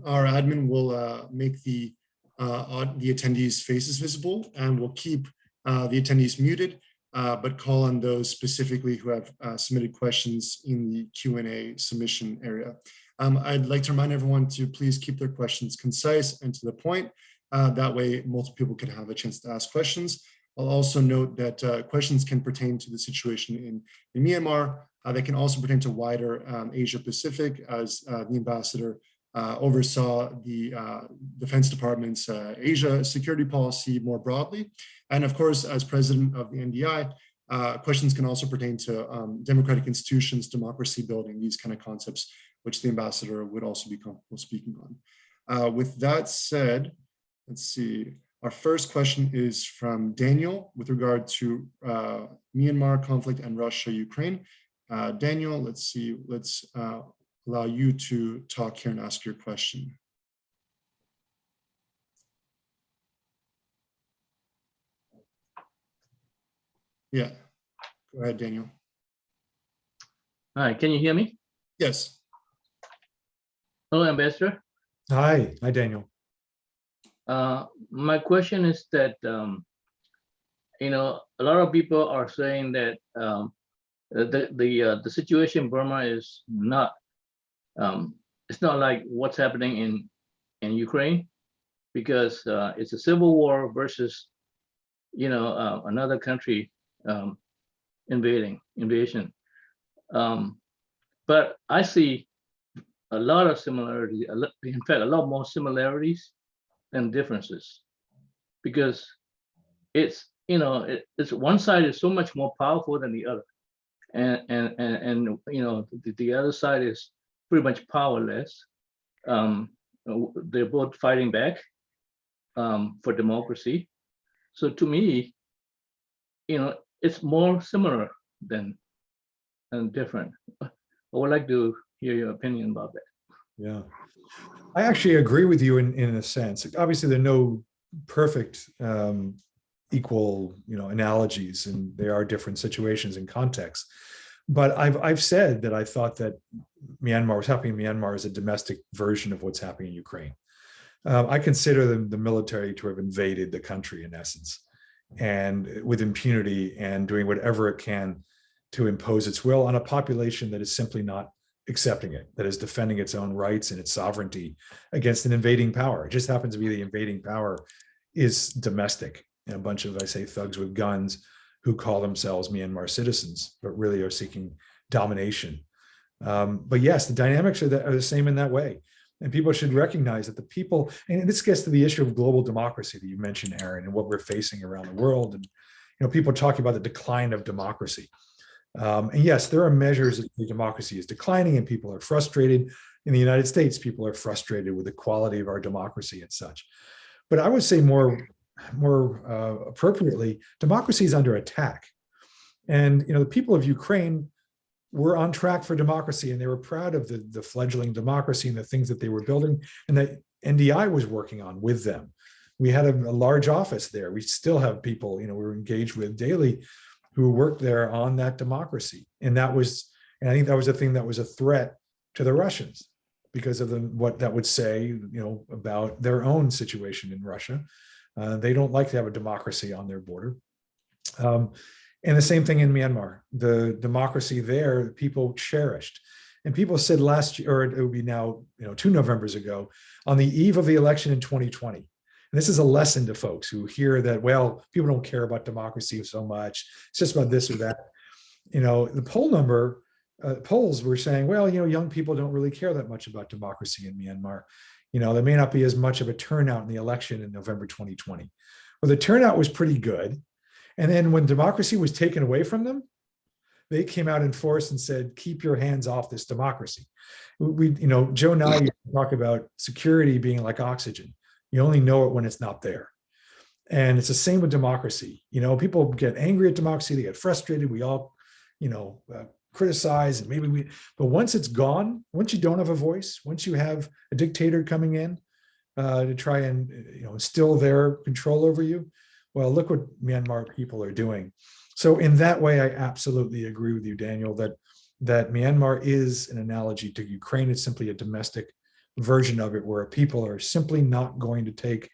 Our admin will make the attendees' faces visible, and we'll keep the attendees muted, but call on those specifically who have submitted questions in the Q&A submission area. I'd like to remind everyone to please keep their questions concise and to the point. That way, multiple people can have a chance to ask questions. I'll also note that questions can pertain to the situation in Myanmar. They can also pertain to wider Asia Pacific, as the ambassador oversaw the Defense Department's Asia security policy more broadly. And of course, as president of the NDI, questions can also pertain to democratic institutions, democracy building, these kind of concepts, which the ambassador would also be comfortable speaking on. With that said, let's see. Our first question is from Daniel with regard to Myanmar conflict and Russia, Ukraine. Daniel, let's see. Let's allow you to talk here and ask your question. Yeah, go ahead, Daniel. Hi, can you hear me? Yes. Hello, Ambassador. Hi, Daniel. My question is that, a lot of people are saying that the situation in Burma is not, it's not like what's happening in Ukraine, because it's a civil war versus, another country invasion. But I see a lot of similarities, in fact, a lot more similarities than differences, because it's, it's one side is so much more powerful than the other. And the other side is pretty much powerless. They're both fighting back for democracy. So to me, it's more similar than different. I would like to hear your opinion about that. Yeah, I actually agree with you in a sense. Obviously, there are no perfect equal, analogies, and there are different situations and contexts. But I've said that I thought that what's happening in Myanmar is a domestic version of what's happening in Ukraine. I consider the military to have invaded the country in essence, and with impunity and doing whatever it can to impose its will on a population that is simply not accepting it, that is defending its own rights and its sovereignty against an invading power. It just happens to be the invading power is domestic, and a bunch of, I say, thugs with guns who call themselves Myanmar citizens, but really are seeking domination. But yes, the dynamics are the same in that way. And people should recognize that the people, and this gets to the issue of global democracy that you mentioned, Aaron, and what we're facing around the world. And people talking about the decline of democracy. And yes, there are measures that the democracy is declining and people are frustrated. In the United States, people are frustrated with the quality of our democracy and such. But I would say more appropriately, democracy is under attack. And the people of Ukraine were on track for democracy, and they were proud of the fledgling democracy and the things that they were building, and that NDI was working on with them. We had a large office there. We still have people, we were engaged with daily who worked there on that democracy. And I think that was a thing that was a threat to the Russians because of what that would say, about their own situation in Russia. They don't like to have a democracy on their border. And the same thing in Myanmar. The democracy there, people cherished. And people said last year, or it would be now, 2 Novembers ago, on the eve of the election in 2020. And this is a lesson to folks who hear that, well, people don't care about democracy so much. It's just about this or that. The polls were saying, well, young people don't really care that much about democracy in Myanmar. There may not be as much of a turnout in the election in November 2020. Well, the turnout was pretty good. And then when democracy was taken away from them, they came out in force and said, keep your hands off this democracy. Joe Nye talk about security being like oxygen. You only know it when it's not there. And it's the same with democracy. People get angry at democracy, they get frustrated. We all, criticize, and but once it's gone, once you don't have a voice, once you have a dictator coming in to try and, instill their control over you, well, look what Myanmar people are doing. So in that way, I absolutely agree with you, Daniel, that Myanmar is an analogy to Ukraine. It's simply a domestic version of it where people are simply not going to take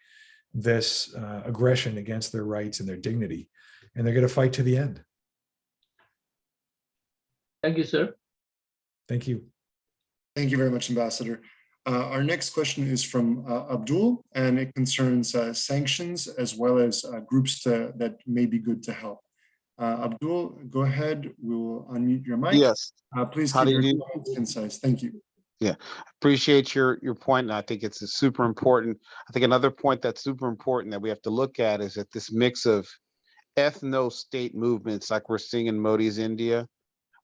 this aggression against their rights and their dignity, and they're going to fight to the end. Thank you, sir. Thank you. Thank you very much, Ambassador. Our next question is from Abdul, and it concerns sanctions as well as groups that may be good to help. Abdul, go ahead. We will unmute your mic. Yes. Please keep your comments concise. Thank you. Yeah, appreciate your point, and I think it's super important. I think another point that's super important that we have to look at is that this mix of ethno-state movements like we're seeing in Modi's India,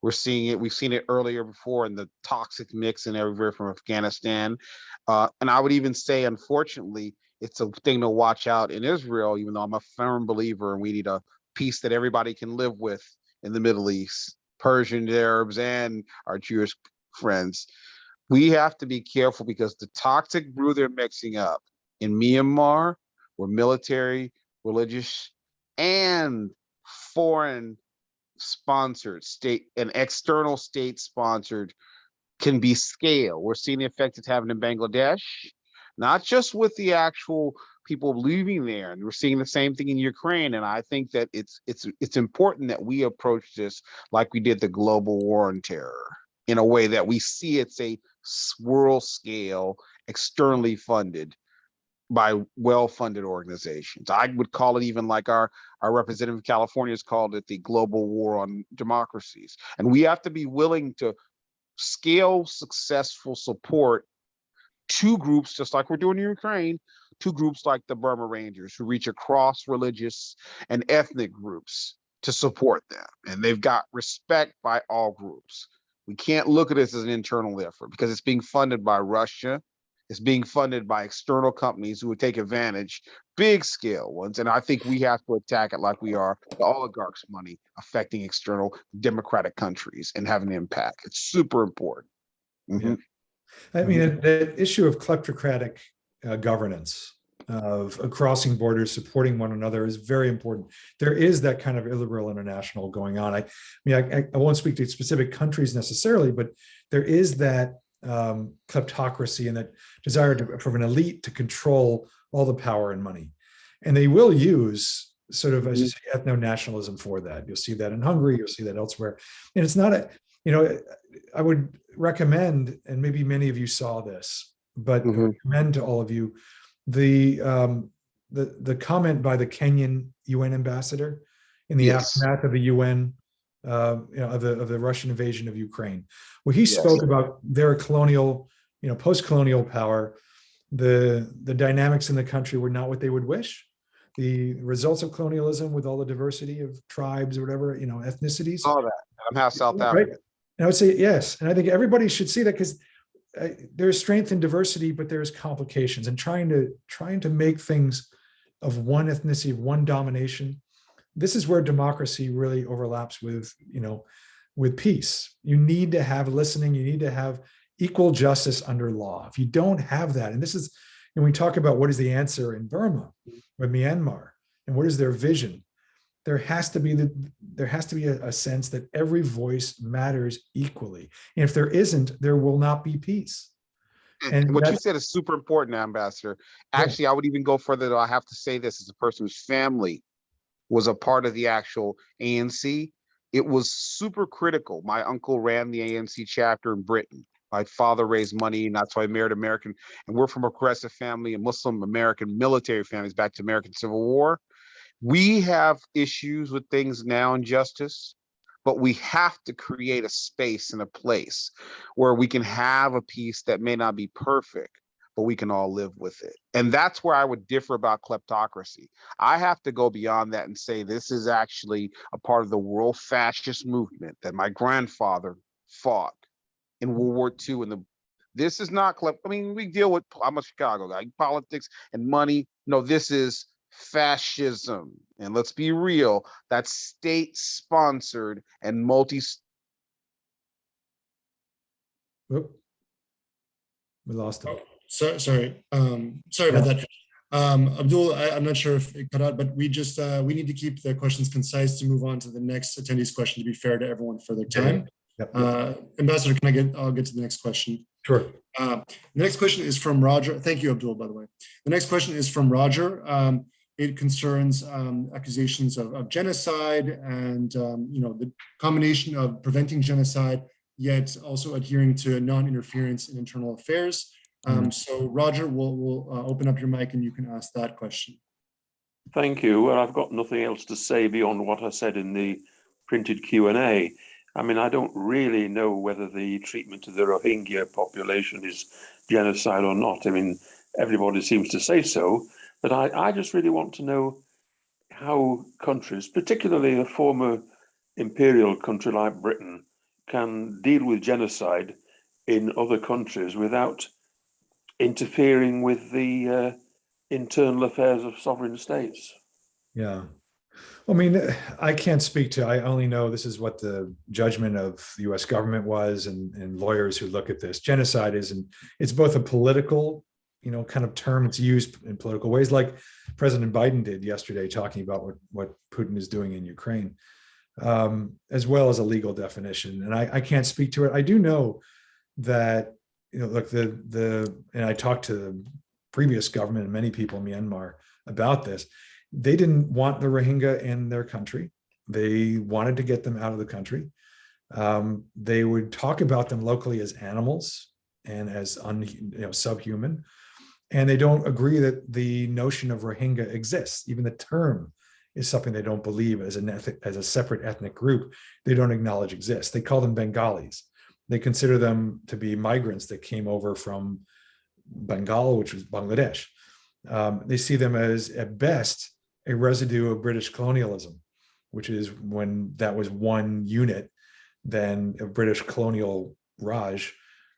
We're seeing it. We've seen it earlier before in the toxic mix and everywhere from Afghanistan. And I would even say, unfortunately, it's a thing to watch out in Israel, even though I'm a firm believer and we need a peace that everybody can live with in the Middle East, Persian, Arabs, and our Jewish friends. We have to be careful because the toxic brew they're mixing up in Myanmar, where military, religious, and foreign sponsored state and external state sponsored can be scale. We're seeing the effect it's having in Bangladesh, not just with the actual people leaving there, and we're seeing the same thing in Ukraine. And I think that it's important that we approach this like we did the global war on terror, in a way that we see it's a world scale, externally funded by well-funded organizations. I would call it, even like our representative of California has called it, the global war on democracies. And we have to be willing to scale successful support to groups, just like we're doing in Ukraine, to groups like the Burma Rangers, who reach across religious and ethnic groups to support them. And they've got respect by all groups. We can't look at this as an internal effort because it's being funded by Russia. It's being funded by external companies who would take advantage, big scale ones. And I think we have to attack it like we are the oligarchs' money affecting external democratic countries and having an impact. It's super important. Yeah. I mean, the issue of kleptocratic governance, of crossing borders, supporting one another, is very important. There is that kind of illiberal international going on. I won't speak to specific countries necessarily, but there is that kleptocracy and that desire from an elite to control all the power and money. And they will use sort of, as you say, ethno-nationalism for that. You'll see that in Hungary, you'll see that elsewhere. And it's not I would recommend, and maybe many of you saw this, but I recommend to all of you the comment by the Kenyan UN ambassador in the aftermath of the UN of the Russian invasion of Ukraine, where he spoke about their colonial, post-colonial power. The dynamics in the country were not what they would wish. The results of colonialism, with all the diversity of tribes or whatever, ethnicities. All that. I'm half South African. Right? And I would say yes, and I think everybody should see that, because there's strength in diversity, but there's complications, and trying to make things of one ethnicity, of one domination. This is where democracy really overlaps with peace. You need to have listening. You need to have equal justice under law. If you don't have that, and this is, and we talk about what is the answer in Burma or Myanmar, and what is their vision, there has to be a sense that every voice matters equally. And if there isn't, there will not be peace. And what you said is super important, Ambassador. Actually, I would even go further, though. I have to say this as a person whose family was a part of the actual ANC. It was super critical. My uncle ran the ANC chapter in Britain. My father raised money, and that's why I married American. And we're from a progressive family, a Muslim American military families back to American Civil War. We have issues with things now in justice, but we have to create a space and a place where we can have a peace that may not be perfect, but we can all live with it. And that's where I would differ about kleptocracy. I have to go beyond that and say this is actually a part of the world fascist movement that my grandfather fought in World War II. And this is not we deal with, I'm a Chicago guy, politics and money. No, this is fascism. And let's be real, that's state-sponsored and we lost him. Sorry about that. Abdul, I'm not sure if it cut out, but we need to keep the questions concise to move on to the next attendee's question, to be fair to everyone for their time. Ambassador, I'll get to the next question. Sure. The next question is from Roger. Thank you, Abdul, by the way. The next question is from Roger. It concerns accusations of genocide and the combination of preventing genocide, yet also adhering to non-interference in internal affairs. So Roger, we'll open up your mic and you can ask that question. Thank you. Well, I've got nothing else to say beyond what I said in the printed Q&A. I mean, I don't really know whether the treatment of the Rohingya population is genocide or not. I mean, everybody seems to say so, but I just really want to know how countries, particularly a former imperial country like Britain, can deal with genocide in other countries without interfering with the internal affairs of sovereign states. Yeah. I mean, I can't speak to, I only know this is what the judgment of the US government was and lawyers who look at this. Genocide is, and it's both a political, kind of term. It's used in political ways, like President Biden did yesterday, talking about what Putin is doing in Ukraine, as well as a legal definition. And I can't speak to it. I do know that, look, and I talked to the previous government and many people in Myanmar about this. They didn't want the Rohingya in their country. They wanted to get them out of the country. They would talk about them locally as animals and as subhuman. And they don't agree that the notion of Rohingya exists. Even the term is something they don't believe as a separate ethnic group. They don't acknowledge exists. They call them Bengalis. They consider them to be migrants that came over from Bengal, which was Bangladesh. They see them as, at best, a residue of British colonialism, which is when that was one unit, then of British colonial Raj,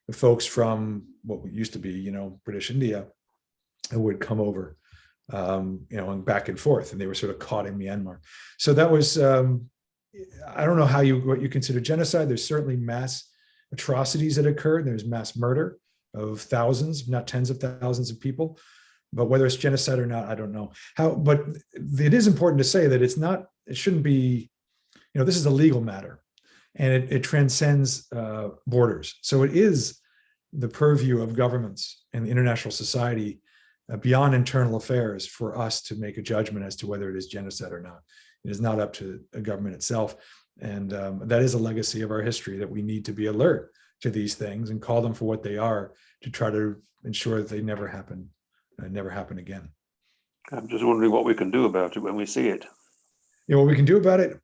the folks from what used to be, British India, would come over, and back and forth, and they were sort of caught in Myanmar. So that was, I don't know what you consider genocide. There's certainly mass atrocities that occurred. There's mass murder of thousands, not tens of thousands of people. But whether it's genocide or not, I don't know. But it is important to say that it shouldn't be, this is a legal matter, and it transcends borders. So it is the purview of governments and the international society beyond internal affairs for us to make a judgment as to whether it is genocide or not. It is not up to a government itself. And that is a legacy of our history, that we need to be alert to these things and call them for what they are, to try to ensure that they never happen again. I'm just wondering what we can do about it when we see it. What we can do about it,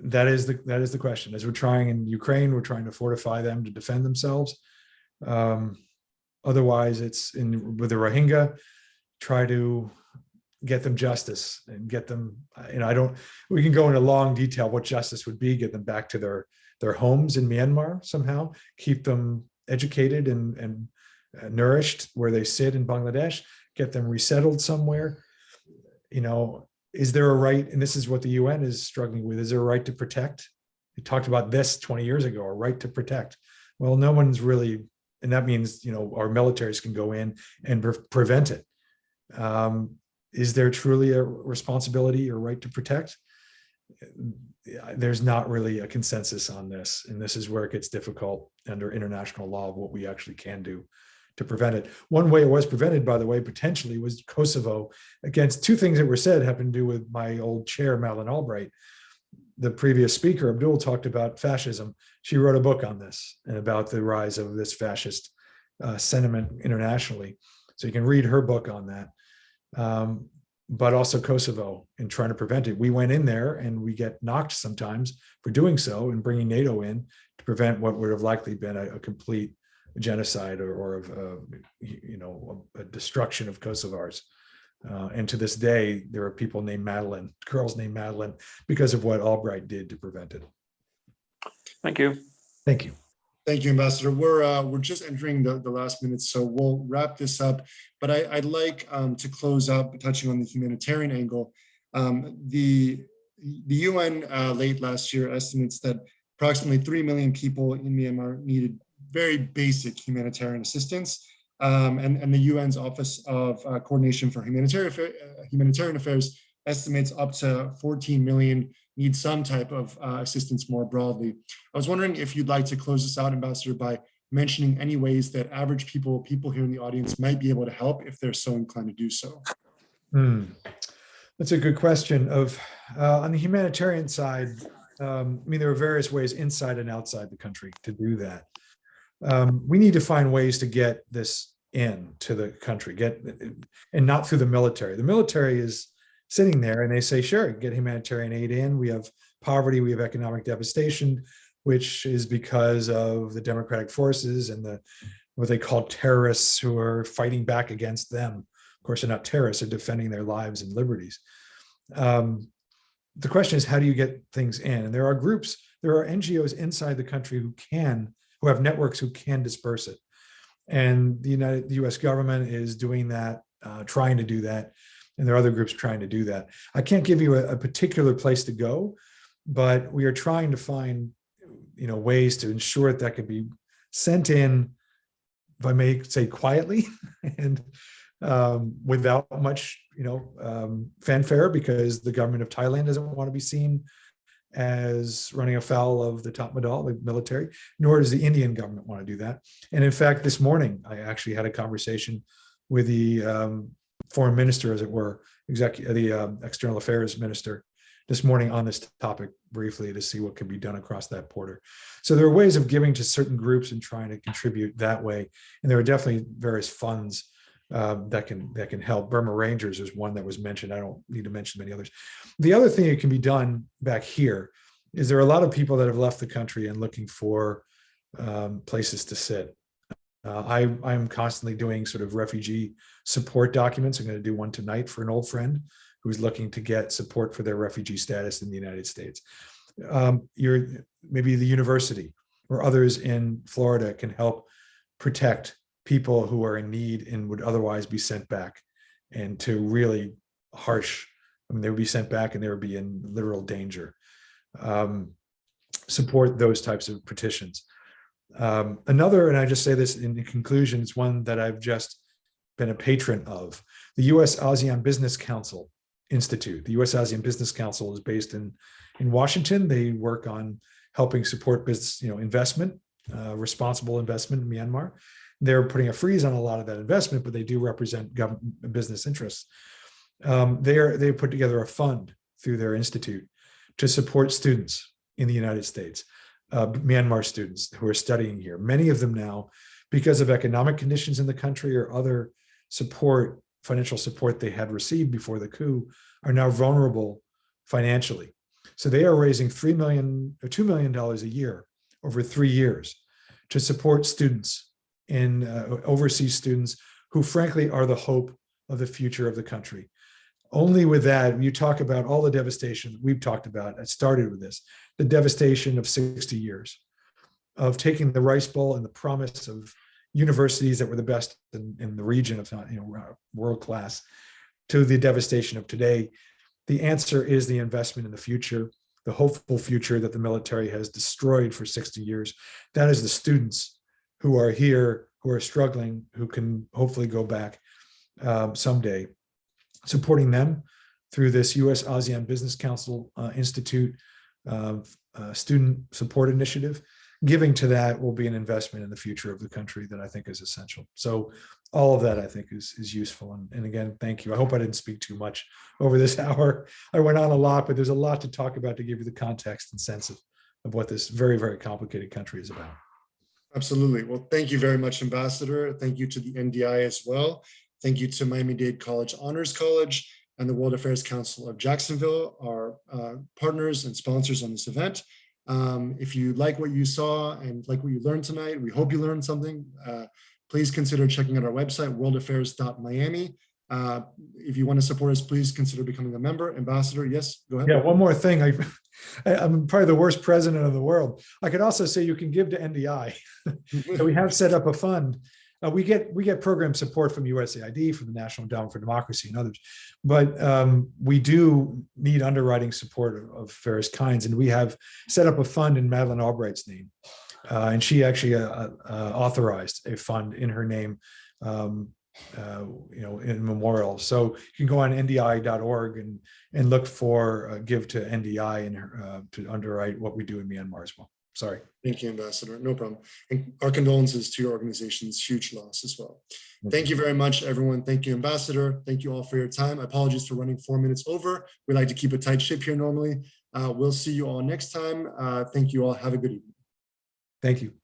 that is the question. As we're trying in Ukraine, we're trying to fortify them to defend themselves. Otherwise, with the Rohingya, try to get them justice and get them, we can go into long detail what justice would be, get them back to their homes in Myanmar somehow, keep them educated and nourished where they sit in Bangladesh, get them resettled somewhere. Is there a right, and this is what the UN is struggling with, is there a right to protect? We talked about this 20 years ago, a right to protect. Well, no one's really, and that means, our militaries can go in and prevent it. Is there truly a responsibility or right to protect? There's not really a consensus on this, and this is where it gets difficult under international law of what we actually can do to prevent it. One way it was prevented, by the way, potentially, was Kosovo. Against two things that were said have to do with my old chair, Madeleine Albright. The previous speaker, Abdul, talked about fascism. She wrote a book on this and about the rise of this fascist sentiment internationally. So you can read her book on that. But also Kosovo, in trying to prevent it. We went in there and we get knocked sometimes for doing so and bringing NATO in to prevent what would have likely been a complete genocide or a destruction of Kosovars. And to this day, there are people named Madeline, girls named Madeline, because of what Albright did to prevent it. Thank you. Thank you. Thank you, Ambassador. We're just entering the last minutes, so we'll wrap this up. But I'd like to close up touching on the humanitarian angle. The UN late last year estimates that approximately 3 million people in Myanmar needed very basic humanitarian assistance. And the UN's Office of Coordination for Humanitarian Affairs estimates up to 14 million need some type of assistance more broadly. I was wondering if you'd like to close this out, Ambassador, by mentioning any ways that average people here in the audience might be able to help if they're so inclined to do so. That's a good question. On the humanitarian side, there are various ways inside and outside the country to do that. We need to find ways to get this into the country, and not through the military. The military is sitting there and they say, sure, get humanitarian aid in. We have poverty, we have economic devastation, which is because of the democratic forces and what they call terrorists who are fighting back against them. Of course, they're not terrorists, they're defending their lives and liberties. The question is, how do you get things in? And there are there are NGOs inside the country who have networks who can disperse it. And the US government is doing that, trying to do that. And there are other groups trying to do that. I can't give you a particular place to go, but we are trying to find, ways to ensure that can be sent in, if I may say, quietly and without much, fanfare, because the government of Thailand doesn't want to be seen as running afoul of the top Madal, the military, nor does the Indian government want to do that. And in fact, this morning, I actually had a conversation with the foreign minister, as it were, the external affairs minister this morning on this topic briefly to see what can be done across that border. So there are ways of giving to certain groups and trying to contribute that way. And there are definitely various funds that can help. Burma Rangers is one that was mentioned. I don't need to mention many others. The other thing that can be done back here is there are a lot of people that have left the country and looking for places to sit. I'm constantly doing sort of refugee support documents. I'm going to do one tonight for an old friend who's looking to get support for their refugee status in the United States. Maybe the university or others in Florida can help protect people who are in need and would otherwise be sent back, and to really harsh, they would be sent back and they would be in literal danger. Support those types of petitions. Another, and I just say this in conclusion, it's one that I've just been a patron of, the US ASEAN Business Council Institute. The US ASEAN Business Council is based in Washington. They work on helping support business, investment, responsible investment in Myanmar. They're putting a freeze on a lot of that investment, but they do represent government business interests. They put together a fund through their institute to support students in the United States, Myanmar students who are studying here. Many of them now, because of economic conditions in the country or other support, financial support they had received before the coup, are now vulnerable financially. So they are raising $2 million a year over 3 years to support students in overseas students who frankly are the hope of the future of the country. Only with that, you talk about all the devastation we've talked about. It started with this, the devastation of 60 years of taking the Rice Bowl and the promise of universities that were the best in the region, if not world class, to the devastation of today. The answer is the investment in the future, the hopeful future that the military has destroyed for 60 years. That is the students who are here, who are struggling, who can hopefully go back someday. Supporting them through this US ASEAN Business Council Institute student support initiative. Giving to that will be an investment in the future of the country that I think is essential. So all of that I think is useful. And again, thank you. I hope I didn't speak too much over this hour. I went on a lot, but there's a lot to talk about to give you the context and sense of what this very, very complicated country is about. Absolutely. Well, thank you very much, Ambassador. Thank you to the NDI as well. Thank you to Miami-Dade College Honors College and the World Affairs Council of Jacksonville, our partners and sponsors on this event. If you like what you saw and like what you learned tonight, we hope you learned something. Please consider checking out our website, worldaffairs.miami. If you want to support us, please consider becoming a member. Ambassador, yes, go ahead. Yeah, one more thing. I'm probably the worst president in the world. I could also say you can give to NDI. So we have set up a fund. We get program support from USAID, from the National Endowment for Democracy and others, but we do need underwriting support of various kinds. And we have set up a fund in Madeleine Albright's name. And she actually authorized a fund in her name, in memorial. So you can go on ndi.org and look for give to NDI and to underwrite what we do in Myanmar as well. Sorry. Thank you, Ambassador. No problem. And our condolences to your organization's huge loss as well. Thank you very much, everyone. Thank you, Ambassador. Thank you all for your time. Apologies for running 4 minutes over. We like to keep a tight ship here normally. We'll see you all next time. Thank you all. Have a good evening. Thank you.